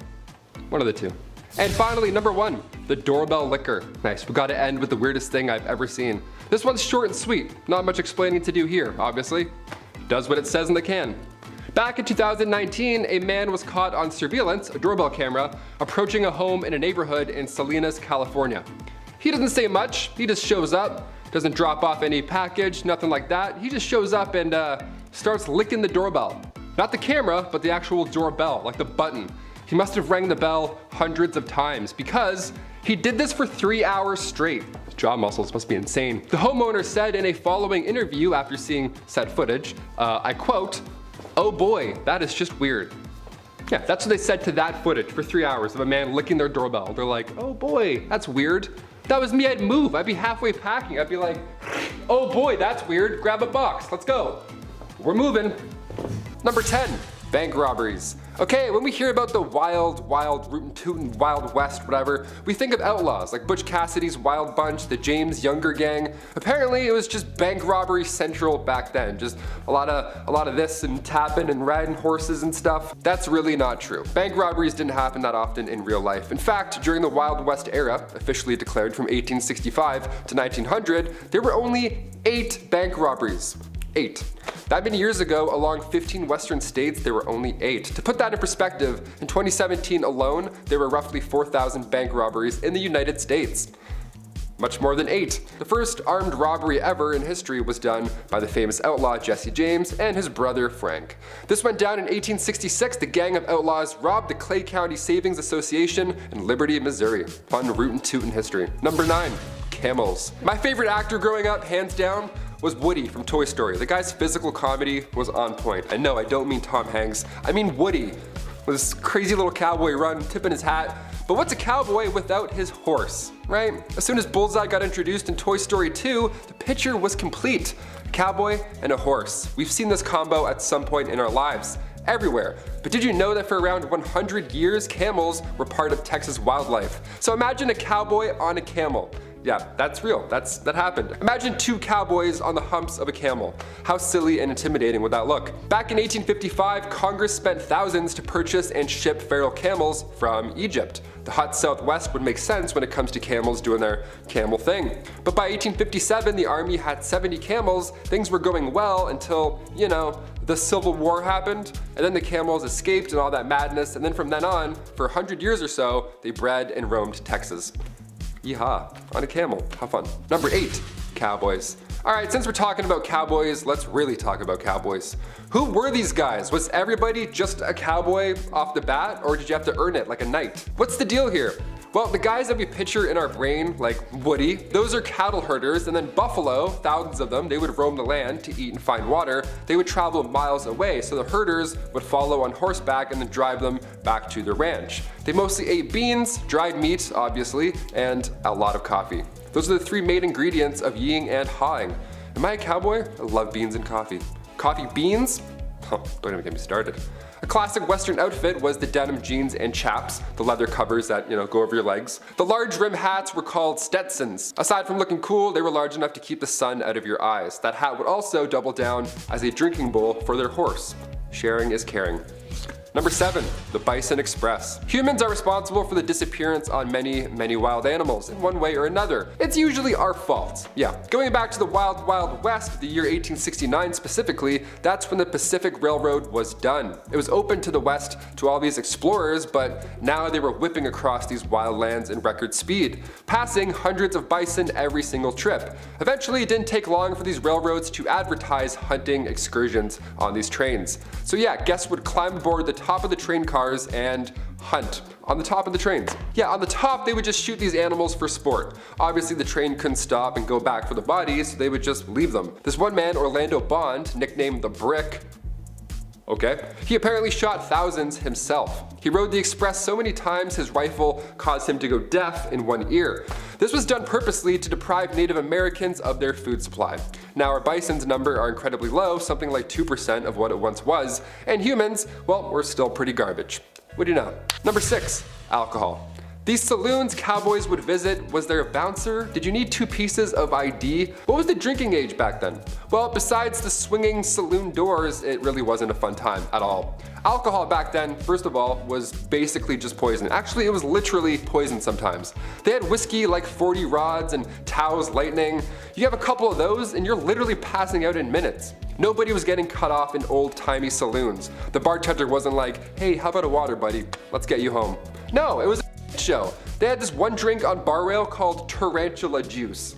One of the two. And finally, number 1, the doorbell licker. Nice, we gotta end with the weirdest thing I've ever seen. This one's short and sweet. Not much explaining to do here, obviously. Does what it says in the can. Back in 2019, a man was caught on surveillance, a doorbell camera, approaching a home in a neighborhood in Salinas, California. He doesn't say much, he just shows up, doesn't drop off any package, nothing like that. He just shows up and starts licking the doorbell. Not the camera, but the actual doorbell, like the button. He must have rang the bell hundreds of times because he did this for 3 hours straight. His jaw muscles must be insane. The homeowner said in a following interview after seeing said footage, I quote, "Oh boy, that is just weird." Yeah, that's what they said to that footage for 3 hours of a man licking their doorbell. They're like, oh boy, that's weird. If that was me, I'd move. I'd be halfway packing. I'd be like, oh boy, that's weird. Grab a box, let's go. We're moving. Number 10, bank robberies. Okay, when we hear about the wild, rootin' tootin' Wild West, whatever, we think of outlaws like Butch Cassidy's Wild Bunch, the James Younger Gang. Apparently, it was just bank robbery central back then. Just a lot of this and tapping and riding horses and stuff. That's really not true. Bank robberies didn't happen that often in real life. In fact, during the Wild West era, officially declared from 1865 to 1900, there were only 8 bank robberies. 8. That many years ago, along 15 western states, there were only 8. To put that in perspective, in 2017 alone, there were roughly 4,000 bank robberies in the United States. Much more than 8. The first armed robbery ever in history was done by the famous outlaw Jesse James and his brother Frank. This went down in 1866. The gang of outlaws robbed the Clay County Savings Association in Liberty, Missouri. Fun rootin' tootin' history. Number 9, camels. My favorite actor growing up, hands down, was Woody from Toy Story. The guy's physical comedy was on point. And no, I don't mean Tom Hanks. I mean Woody. With this crazy little cowboy run, tipping his hat. But what's a cowboy without his horse, right? As soon as Bullseye got introduced in Toy Story 2, the picture was complete. A cowboy and a horse. We've seen this combo at some point in our lives. Everywhere. But did you know that for around 100 years, camels were part of Texas wildlife? So imagine a cowboy on a camel. Yeah, that's real. That happened. Imagine 2 cowboys on the humps of a camel. How silly and intimidating would that look? Back in 1855, Congress spent thousands to purchase and ship feral camels from Egypt. The hot Southwest would make sense when it comes to camels doing their camel thing. But by 1857, the army had 70 camels. Things were going well until, the Civil War happened, and then the camels escaped and all that madness, and then from then on, for 100 years or so, they bred and roamed Texas. Yeehaw, on a camel, how fun. Number 8, cowboys. Alright, since we're talking about cowboys, let's really talk about cowboys. Who were these guys? Was everybody just a cowboy off the bat, or did you have to earn it like a knight? What's the deal here? Well, the guys that we picture in our brain, like Woody, those are cattle herders, and then buffalo, thousands of them, they would roam the land to eat and find water. They would travel miles away, so the herders would follow on horseback and then drive them back to their ranch. They mostly ate beans, dried meat, obviously, and a lot of coffee. Those are the three main ingredients of yeeing and hawing. Am I a cowboy? I love beans and coffee. Coffee beans? Huh, don't even get me started. A classic Western outfit was the denim jeans and chaps, the leather covers that, go over your legs. The large rim hats were called Stetsons. Aside from looking cool, they were large enough to keep the sun out of your eyes. That hat would also double down as a drinking bowl for their horse. Sharing is caring. Number 7, the Bison Express. Humans are responsible for the disappearance on many wild animals in one way or another. It's usually our fault. Yeah, going back to the Wild Wild West, the year 1869 specifically, that's when the Pacific Railroad was done. It was open to the West to all these explorers, but now they were whipping across these wild lands in record speed, passing hundreds of bison every single trip. Eventually, it didn't take long for these railroads to advertise hunting excursions on these trains. So yeah, guests would climb aboard the top of the train cars and hunt on the top of the trains. Yeah, on the top they would just shoot these animals for sport. Obviously the train couldn't stop and go back for the bodies, so they would just leave them. This one man, Orlando Bond, nicknamed the Brick, he apparently shot thousands himself. He rode the express so many times his rifle caused him to go deaf in one ear. This was done purposely to deprive Native Americans of their food supply. Now our bison's number are incredibly low, something like 2% of what it once was, and humans, well, we're still pretty garbage. What do you know? Number 6, alcohol. These saloons cowboys would visit, was there a bouncer? Did you need 2 pieces of ID? What was the drinking age back then? Well, besides the swinging saloon doors, it really wasn't a fun time at all. Alcohol back then, first of all, was basically just poison. Actually, it was literally poison sometimes. They had whiskey like 40 rods and Tao's Lightning. You have a couple of those and you're literally passing out in minutes. Nobody was getting cut off in old-timey saloons. The bartender wasn't like, hey, how about a water, buddy? Let's get you home. No, it was a show. They had this one drink on bar rail called tarantula juice.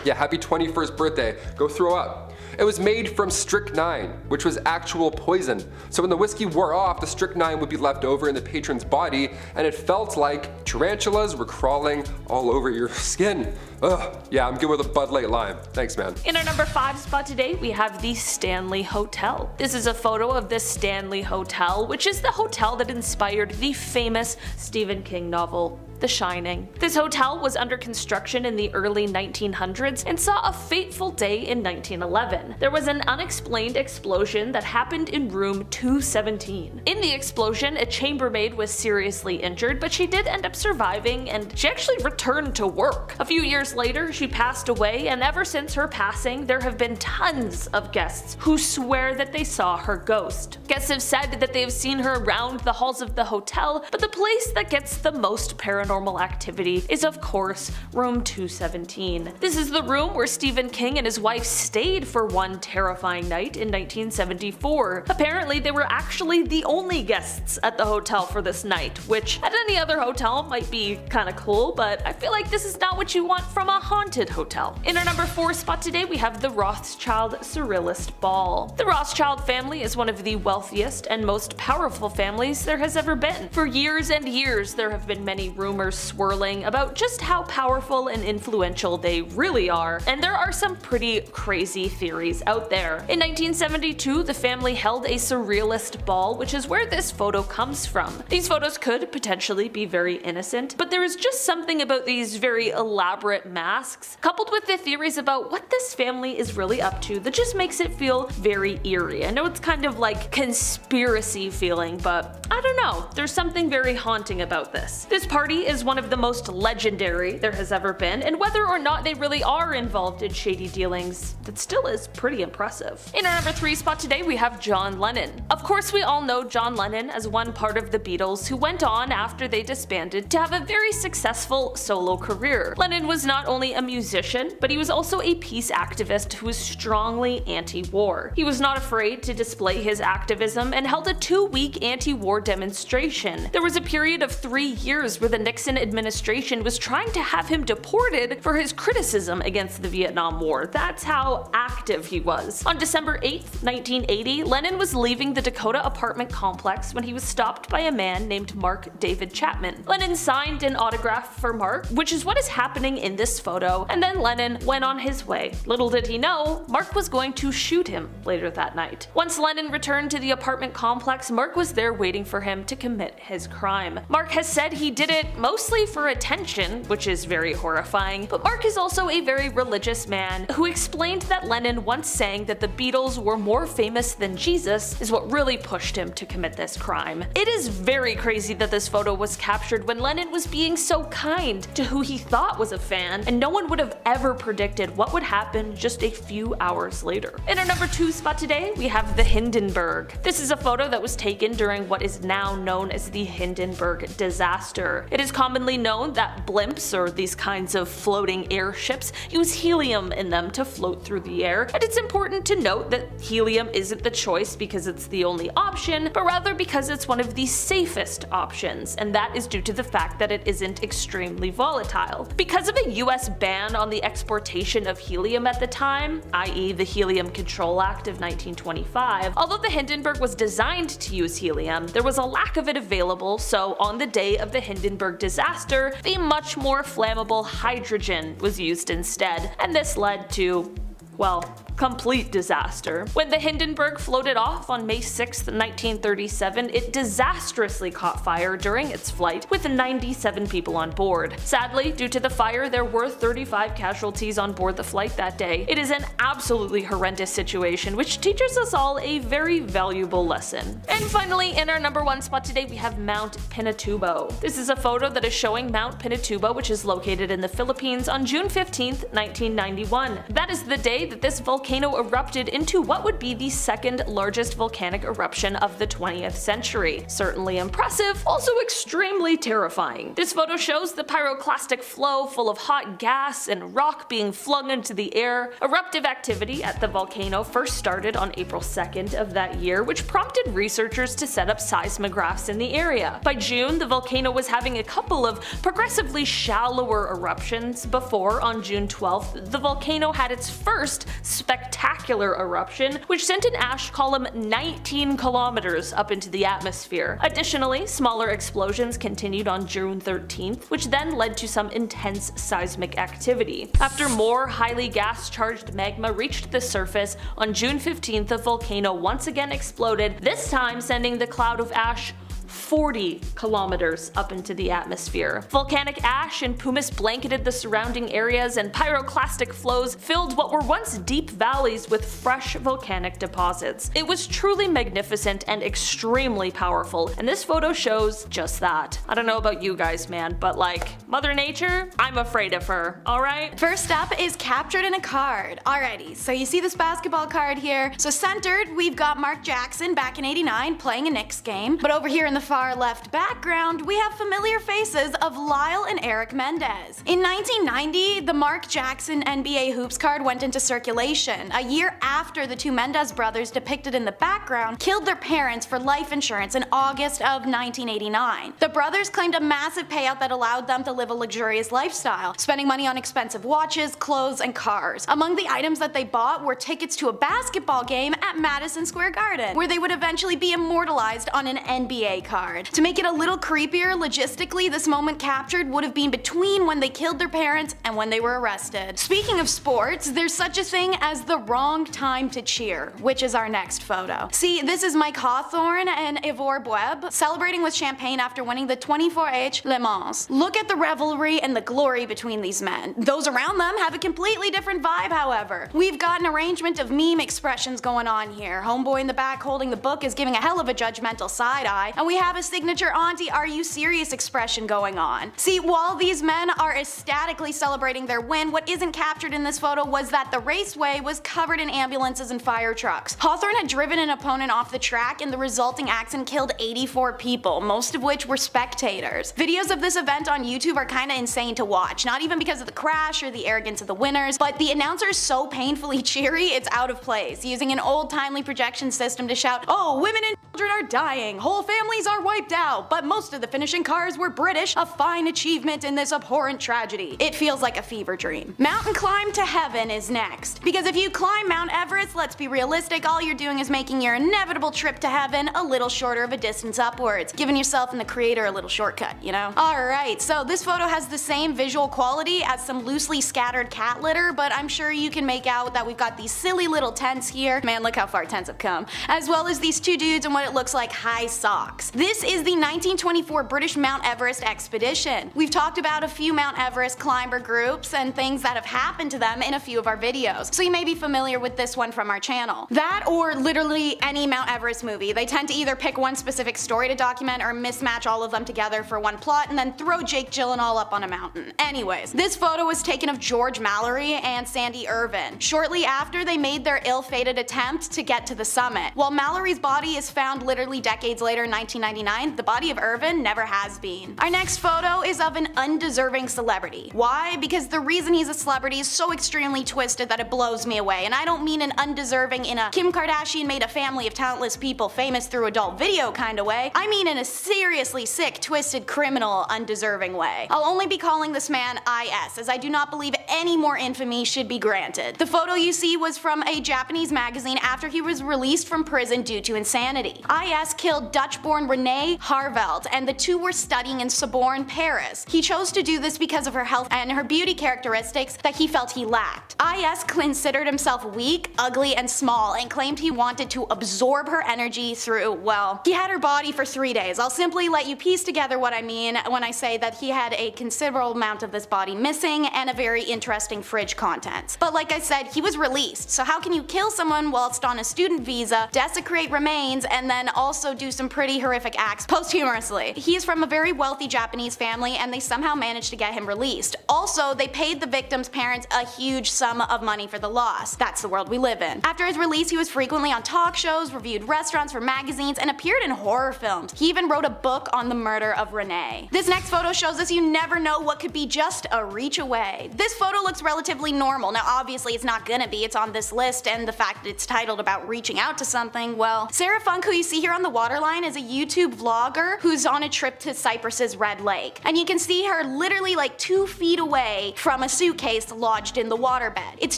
Yeah, happy 21st birthday. Go throw up. It was made from strychnine, which was actual poison. So when the whiskey wore off, the strychnine would be left over in the patron's body, and it felt like tarantulas were crawling all over your skin. Ugh, yeah, I'm good with a Bud Light Lime. Thanks, man. In our number 5 spot today, we have the Stanley Hotel. This is a photo of the Stanley Hotel, which is the hotel that inspired the famous Stephen King novel, The Shining. This hotel was under construction in the early 1900s and saw a fateful day in 1911. There was an unexplained explosion that happened in room 217. In the explosion, a chambermaid was seriously injured, but she did end up surviving and she actually returned to work. A few years later, she passed away, and ever since her passing, there have been tons of guests who swear that they saw her ghost. Guests have said that they have seen her around the halls of the hotel, but the place that gets the most paranormal activity is, of course, room 217. This is the room where Stephen King and his wife stayed for one terrifying night in 1974. Apparently, they were actually the only guests at the hotel for this night, which at any other hotel might be kinda cool, but I feel like this is not what you want from a haunted hotel. In our number 4 spot today, we have the Rothschild Surrealist Ball. The Rothschild family is one of the wealthiest and most powerful families there has ever been. For years and years, there have been many rumors swirling about just how powerful and influential they really are, and there are some pretty crazy theories out there. In 1972, the family held a Surrealist Ball, which is where this photo comes from. These photos could potentially be very innocent, but there is just something about these very elaborate masks, coupled with the theories about what this family is really up to, that just makes it feel very eerie. I know it's kind of like conspiracy feeling, but I don't know, there's something very haunting about this. This party is one of the most legendary there has ever been, and whether or not they really are involved in shady dealings, that still is pretty impressive. In our number 3 spot today, we have John Lennon. Of course, we all know John Lennon as one part of the Beatles who went on after they disbanded to have a very successful solo career. Lennon was not only a musician, but he was also a peace activist who was strongly anti-war. He was not afraid to display his activism and held a 2-week anti-war demonstration. There was a period of 3 years where the Nixon administration was trying to have him deported for his criticism against the Vietnam War. That's how active he was. On December 8th, 1980, Lennon was leaving the Dakota apartment complex when he was stopped by a man named Mark David Chapman. Lennon signed an autograph for Mark, which is what is happening in this photo, and then Lennon went on his way. Little did he know, Mark was going to shoot him later that night. Once Lennon returned to the apartment complex, Mark was there waiting for him to commit his crime. Mark has said he did it mostly for attention, which is very horrifying, but Mark is also a very religious man who explained that Lennon once saying that the Beatles were more famous than Jesus is what really pushed him to commit this crime. It is very crazy that this photo was captured when Lennon was being so kind to who he thought was a fan, and no one would have ever predicted what would happen just a few hours later. In our number 2 spot today, we have the Hindenburg. This is a photo that was taken during what is now known as the Hindenburg disaster. It is commonly known that blimps, or these kinds of floating airships, use helium in them to float through the air, and it's important to note that helium isn't the choice because it's the only option, but rather because it's one of the safest options, and that is due to the fact that it isn't extremely volatile. Because of a US ban on the exportation of helium at the time, i.e. the Helium Control Act of 1925, although the Hindenburg was designed to use helium, there was a lack of it available, so on the day of the Hindenburg disaster, the much more flammable hydrogen was used instead, and this led to, well, complete disaster. When the Hindenburg floated off on May 6, 1937, it disastrously caught fire during its flight, with 97 people on board. Sadly, due to the fire, there were 35 casualties on board the flight that day. It is an absolutely horrendous situation, which teaches us all a very valuable lesson. And finally, in our number 1 spot today, we have Mount Pinatubo. This is a photo that is showing Mount Pinatubo, which is located in the Philippines, on June 15, 1991. That is the day that this volcano erupted into what would be the second largest volcanic eruption of the 20th century. Certainly impressive, also extremely terrifying. This photo shows the pyroclastic flow full of hot gas and rock being flung into the air. Eruptive activity at the volcano first started on April 2nd of that year, which prompted researchers to set up seismographs in the area. By June, the volcano was having a couple of progressively shallower eruptions before, on June 12th, the volcano had its first spectacular eruption, which sent an ash column 19 kilometers up into the atmosphere. Additionally, smaller explosions continued on June 13th, which then led to some intense seismic activity. After more highly gas-charged magma reached the surface, on June 15th the volcano once again exploded, this time sending the cloud of ash 40 kilometers up into the atmosphere. Volcanic ash and pumice blanketed the surrounding areas, and pyroclastic flows filled what were once deep valleys with fresh volcanic deposits. It was truly magnificent and extremely powerful, and this photo shows just that. I don't know about you guys, man, but like, Mother Nature, I'm afraid of her, alright? First up is captured in a card. Alrighty, so you see this basketball card here. So centered, we've got Mark Jackson back in '89 playing a Knicks game, but over here in the far left background, we have familiar faces of Lyle and Eric Mendez. In 1990, the Mark Jackson NBA Hoops card went into circulation, a year after the two Mendez brothers depicted in the background killed their parents for life insurance in August of 1989. The brothers claimed a massive payout that allowed them to live a luxurious lifestyle, spending money on expensive watches, clothes, and cars. Among the items that they bought were tickets to a basketball game at Madison Square Garden, where they would eventually be immortalized on an NBA card. To make it a little creepier, logistically, this moment captured would have been between when they killed their parents and when they were arrested. Speaking of sports, there's such a thing as the wrong time to cheer, which is our next photo. See, this is Mike Hawthorne and Ivor Bueb celebrating with champagne after winning the 24H Le Mans. Look at the revelry and the glory between these men. Those around them have a completely different vibe, however. We've got an arrangement of meme expressions going on here. Homeboy in the back holding the book is giving a hell of a judgmental side eye, and we have a signature auntie are you serious expression going on. See, while these men are ecstatically celebrating their win, what isn't captured in this photo was that the raceway was covered in ambulances and fire trucks. Hawthorne had driven an opponent off the track, and the resulting accident killed 84 people, most of which were spectators. Videos of this event on YouTube are kinda insane to watch, not even because of the crash or the arrogance of the winners, but the announcer is so painfully cheery it's out of place, using an old timely projection system to shout, "Oh, women in Children are dying, whole families are wiped out, but most of the finishing cars were British, a fine achievement in this abhorrent tragedy. It feels like a fever dream. Mountain climb to heaven is next. Because if you climb Mount Everest, let's be realistic, all you're doing is making your inevitable trip to heaven a little shorter of a distance upwards, giving yourself and the creator a little shortcut, you know? Alright, so this photo has the same visual quality as some loosely scattered cat litter, but I'm sure you can make out that we've got these silly little tents here. Man, look how far tents have come. As well as these two dudes in what it looks like high socks. This is the 1924 British Mount Everest expedition. We've talked about a few Mount Everest climber groups and things that have happened to them in a few of our videos, so you may be familiar with this one from our channel. That or literally any Mount Everest movie. They tend to either pick one specific story to document or mismatch all of them together for one plot and then throw Jake Gyllenhaal up on a mountain. Anyways, this photo was taken of George Mallory and Sandy Irvin shortly after they made their ill-fated attempt to get to the summit. While Mallory's body is found literally decades later in 1999, the body of Irvin never has been. Our next photo is of an undeserving celebrity. Why? Because the reason he's a celebrity is so extremely twisted that it blows me away, and I don't mean an undeserving in a Kim Kardashian made a family of talentless people famous through adult video kind of way. I mean in a seriously sick, twisted, criminal, undeserving way. I'll only be calling this man IS, as I do not believe any more infamy should be granted. The photo you see was from a Japanese magazine after he was released from prison due to insanity. IS killed Dutch-born Renee Harveld, and the two were studying in Sorbonne, Paris. He chose to do this because of her health and her beauty characteristics that he felt he lacked. IS considered himself weak, ugly, and small, and claimed he wanted to absorb her energy through, well, he had her body for 3 days. I'll simply let you piece together what I mean when I say that he had a considerable amount of this body missing and a very interesting fridge contents. But like I said, he was released, so how can you kill someone whilst on a student visa, desecrate remains, and then also do some pretty horrific acts posthumously? He is from a very wealthy Japanese family, and they somehow managed to get him released. Also, they paid the victim's parents a huge sum of money for the loss. That's the world we live in. After his release, he was frequently on talk shows, reviewed restaurants for magazines, and appeared in horror films. He even wrote a book on the murder of Renee. This next photo shows us you never know what could be just a reach away. This photo looks relatively normal. Now obviously it's not gonna be, it's on this list, and the fact that it's titled about reaching out to something, well, Sarah Funk, who you see here on the waterline, is a YouTube vlogger who's on a trip to Cyprus's Red Lake. And you can see her literally like 2 feet away from a suitcase lodged in the waterbed. It's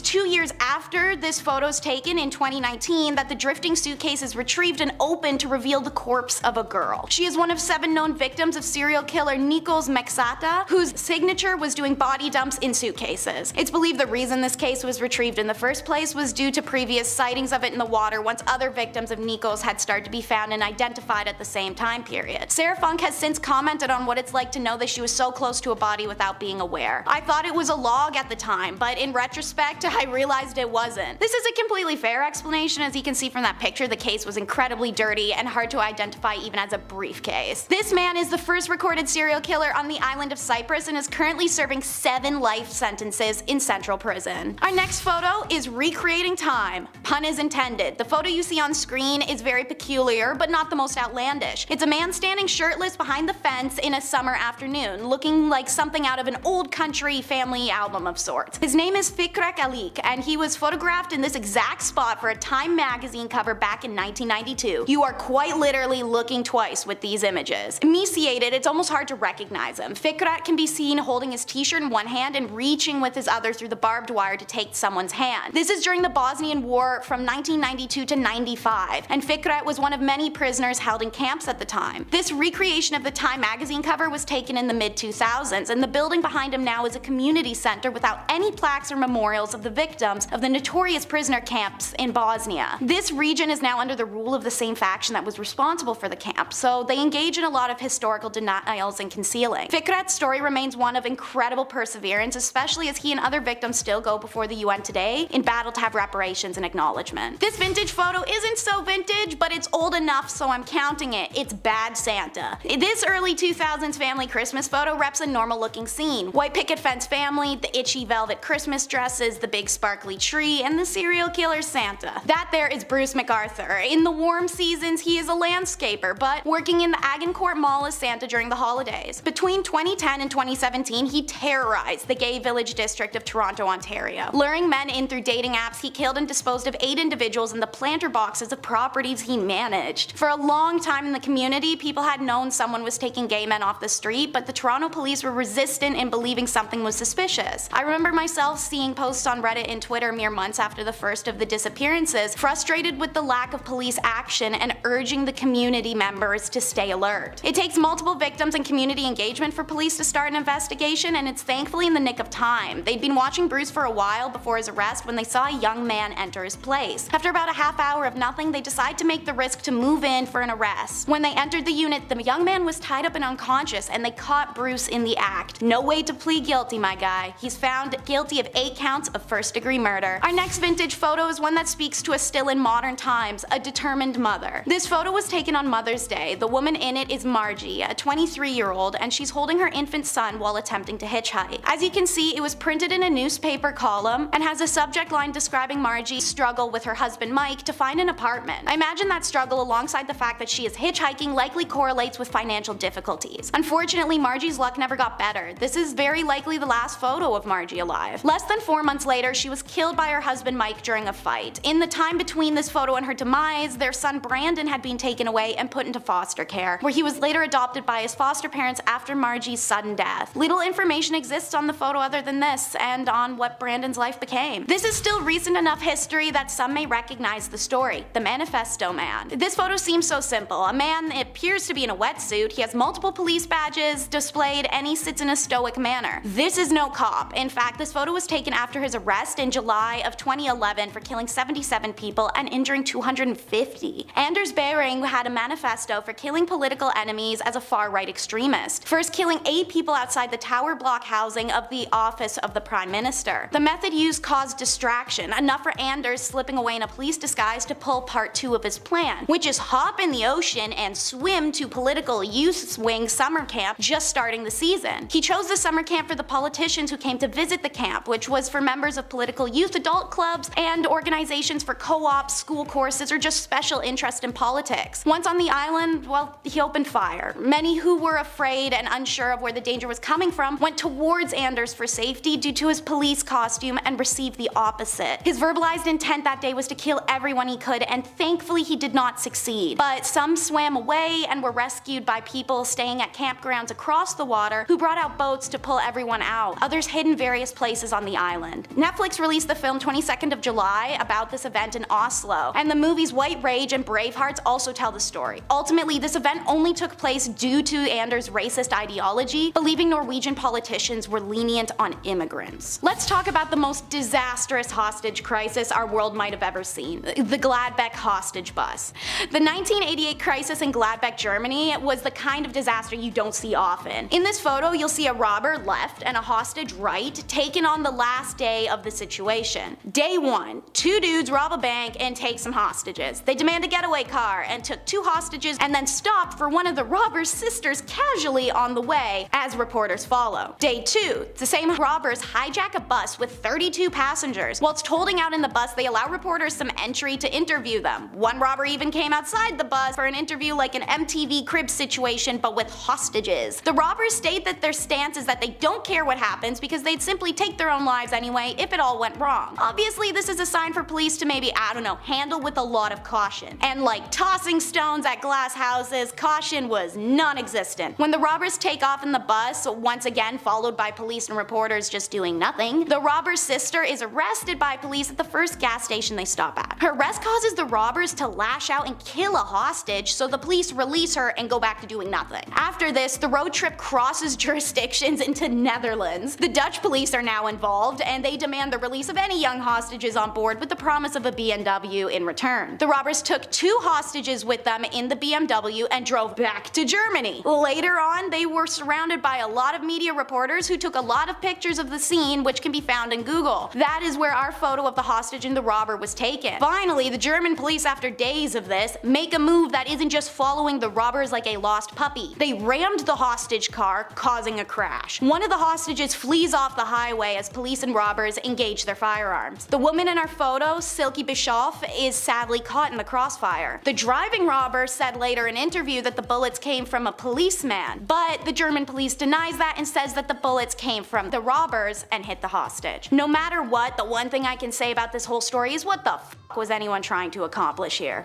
2 years after this photo's taken in 2019 that the drifting suitcase is retrieved and opened to reveal the corpse of a girl. She is one of 7 known victims of serial killer Nikos Mexata, whose signature was doing body dumps in suitcases. It's believed the reason this case was retrieved in the first place was due to previous sightings of it in the water once other victims of Nikos had started to be found and identified at the same time period. Sarah Funk has since commented on what it's like to know that she was so close to a body without being aware. I thought it was a log at the time, but in retrospect, I realized it wasn't. This is a completely fair explanation. As you can see from that picture, the case was incredibly dirty and hard to identify even as a briefcase. This man is the first recorded serial killer on the island of Cyprus and is currently serving 7 life sentences in central prison. Our next photo is recreating time. Pun is intended. The photo you see on screen is very peculiar, but not the most outlandish. It's a man standing shirtless behind the fence in a summer afternoon, looking like something out of an old country family album of sorts. His name is Fikret Alik, and he was photographed in this exact spot for a Time magazine cover back in 1992. You are quite literally looking twice with these images. Emaciated, it's almost hard to recognize him. Fikret can be seen holding his t-shirt in one hand and reaching with his other through the barbed wire to take someone's hand. This is during the Bosnian War from 1992 to 95, and Fikret was one of many prisoners held in camps at the time. This recreation of the Time magazine cover was taken in the mid-2000s, and the building behind him now is a community center without any plaques or memorials of the victims of the notorious prisoner camps in Bosnia. This region is now under the rule of the same faction that was responsible for the camp, so they engage in a lot of historical denials and concealing. Fikret's story remains one of incredible perseverance, especially as he and other victims still go before the UN today in battle to have reparations and acknowledgement. This vintage photo isn't so vintage, but it's old enough so I'm counting it. It's Bad Santa. This early 2000s family Christmas photo reps a normal looking scene. White picket fence family, the itchy velvet Christmas dresses, the big sparkly tree, and the serial killer Santa. That there is Bruce MacArthur. In the warm seasons he is a landscaper, but working in the Agincourt Mall as Santa during the holidays. Between 2010 and 2017 he terrorized the gay village district of Toronto, Ontario. Luring men in through dating apps, he killed and disposed of 8 individuals in the planter boxes of properties he managed. managed. For a long time in the community, people had known someone was taking gay men off the street, but the Toronto police were resistant in believing something was suspicious. I remember myself seeing posts on Reddit and Twitter mere months after the first of the disappearances, frustrated with the lack of police action and urging the community members to stay alert. It takes multiple victims and community engagement for police to start an investigation, and it's thankfully in the nick of time. They'd been watching Bruce for a while before his arrest when they saw a young man enter his place. After about a half hour of nothing, they decide to make the risk to move in for an arrest. When they entered the unit, the young man was tied up and unconscious, and they caught Bruce in the act. No way to plead guilty, my guy. He's found guilty of 8 counts of first-degree murder. Our next vintage photo is one that speaks to us still in modern times, a determined mother. This photo was taken on Mother's Day. The woman in it is Margie, a 23-year-old, and she's holding her infant son while attempting to hitchhike. As you can see, it was printed in a newspaper column and has a subject line describing Margie's struggle with her husband Mike to find an apartment. I imagine that struggle, alongside the fact that she is hitchhiking, likely correlates with financial difficulties. Unfortunately, Margie's luck never got better. This is very likely the last photo of Margie alive. Less than 4 months later, she was killed by her husband Mike during a fight. In the time between this photo and her demise, their son Brandon had been taken away and put into foster care, where he was later adopted by his foster parents after Margie's sudden death. Little information exists on the photo other than this, and on what Brandon's life became. This is still recent enough history that some may recognize the story, the Manifesto Man. This photo seems so simple. A man appears to be in a wetsuit, he has multiple police badges displayed, and he sits in a stoic manner. This is no cop. In fact, this photo was taken after his arrest in July of 2011 for killing 77 people and injuring 250. Anders Behring had a manifesto for killing political enemies as a far-right extremist, first killing 8 people outside the tower block housing of the office of the Prime Minister. The method used caused distraction, enough for Anders slipping away in a police disguise to pull part 2 of his plan, which is hop in the ocean and swim to political youth wing summer camp just starting the season. He chose the summer camp for the politicians who came to visit the camp, which was for members of political youth adult clubs and organizations for co-ops, school courses, or just special interest in politics. Once on the island, well, he opened fire. Many who were afraid and unsure of where the danger was coming from went towards Anders for safety due to his police costume and received the opposite. His verbalized intent that day was to kill everyone he could, and thankfully he did not succeed. But some swam away and were rescued by people staying at campgrounds across the water who brought out boats to pull everyone out. Others hid in various places on the island. Netflix released the film 22nd of July about this event in Oslo, and the movies White Rage and Bravehearts also tell the story. Ultimately, this event only took place due to Anders' racist ideology, believing Norwegian politicians were lenient on immigrants. Let's talk about the most disastrous hostage crisis our world might have ever seen, the Gladbeck hostage bus. The 1988 crisis in Gladbeck, Germany was the kind of disaster you don't see often. In this photo, you'll see a robber left and a hostage right, taken on the last day of the situation. Day 1, 2 dudes rob a bank and take some hostages. They demand a getaway car and took 2 hostages and then stopped for one of the robber's sisters casually on the way, as reporters follow. Day 2, the same robbers hijack a bus with 32 passengers. Whilst holding out in the bus, they allow reporters some entry to interview them. One robber even came outside the bus for an interview like an MTV Cribs situation, but with hostages. The robbers state that their stance is that they don't care what happens because they'd simply take their own lives anyway if it all went wrong. Obviously, this is a sign for police to maybe, I don't know, handle with a lot of caution. And like tossing stones at glass houses, caution was non-existent. When the robbers take off in the bus, once again followed by police and reporters just doing nothing, the robber's sister is arrested by police at the first gas station they stop at. Her arrest causes the robbers to lash out and kill a hostage, so the police release her and go back to doing nothing. After this, the road trip crosses jurisdictions into Netherlands. The Dutch police are now involved, and they demand the release of any young hostages on board with the promise of a BMW in return. The robbers took 2 hostages with them in the BMW and drove back to Germany. Later on, they were surrounded by a lot of media reporters who took a lot of pictures of the scene, which can be found in Google. That is where our photo of the hostage and the robber was taken. Finally, the German police, after days of this, make a move that isn't just following the robbers like a lost puppy. They rammed the hostage car, causing a crash. One of the hostages flees off the highway as police and robbers engage their firearms. The woman in our photo, Silke Bischoff, is sadly caught in the crossfire. The driving robber said later in an interview that the bullets came from a policeman, but the German police denies that and says that the bullets came from the robbers and hit the hostage. No matter what, the one thing I can say about this whole story is what the f*** was anyone trying to accomplish here?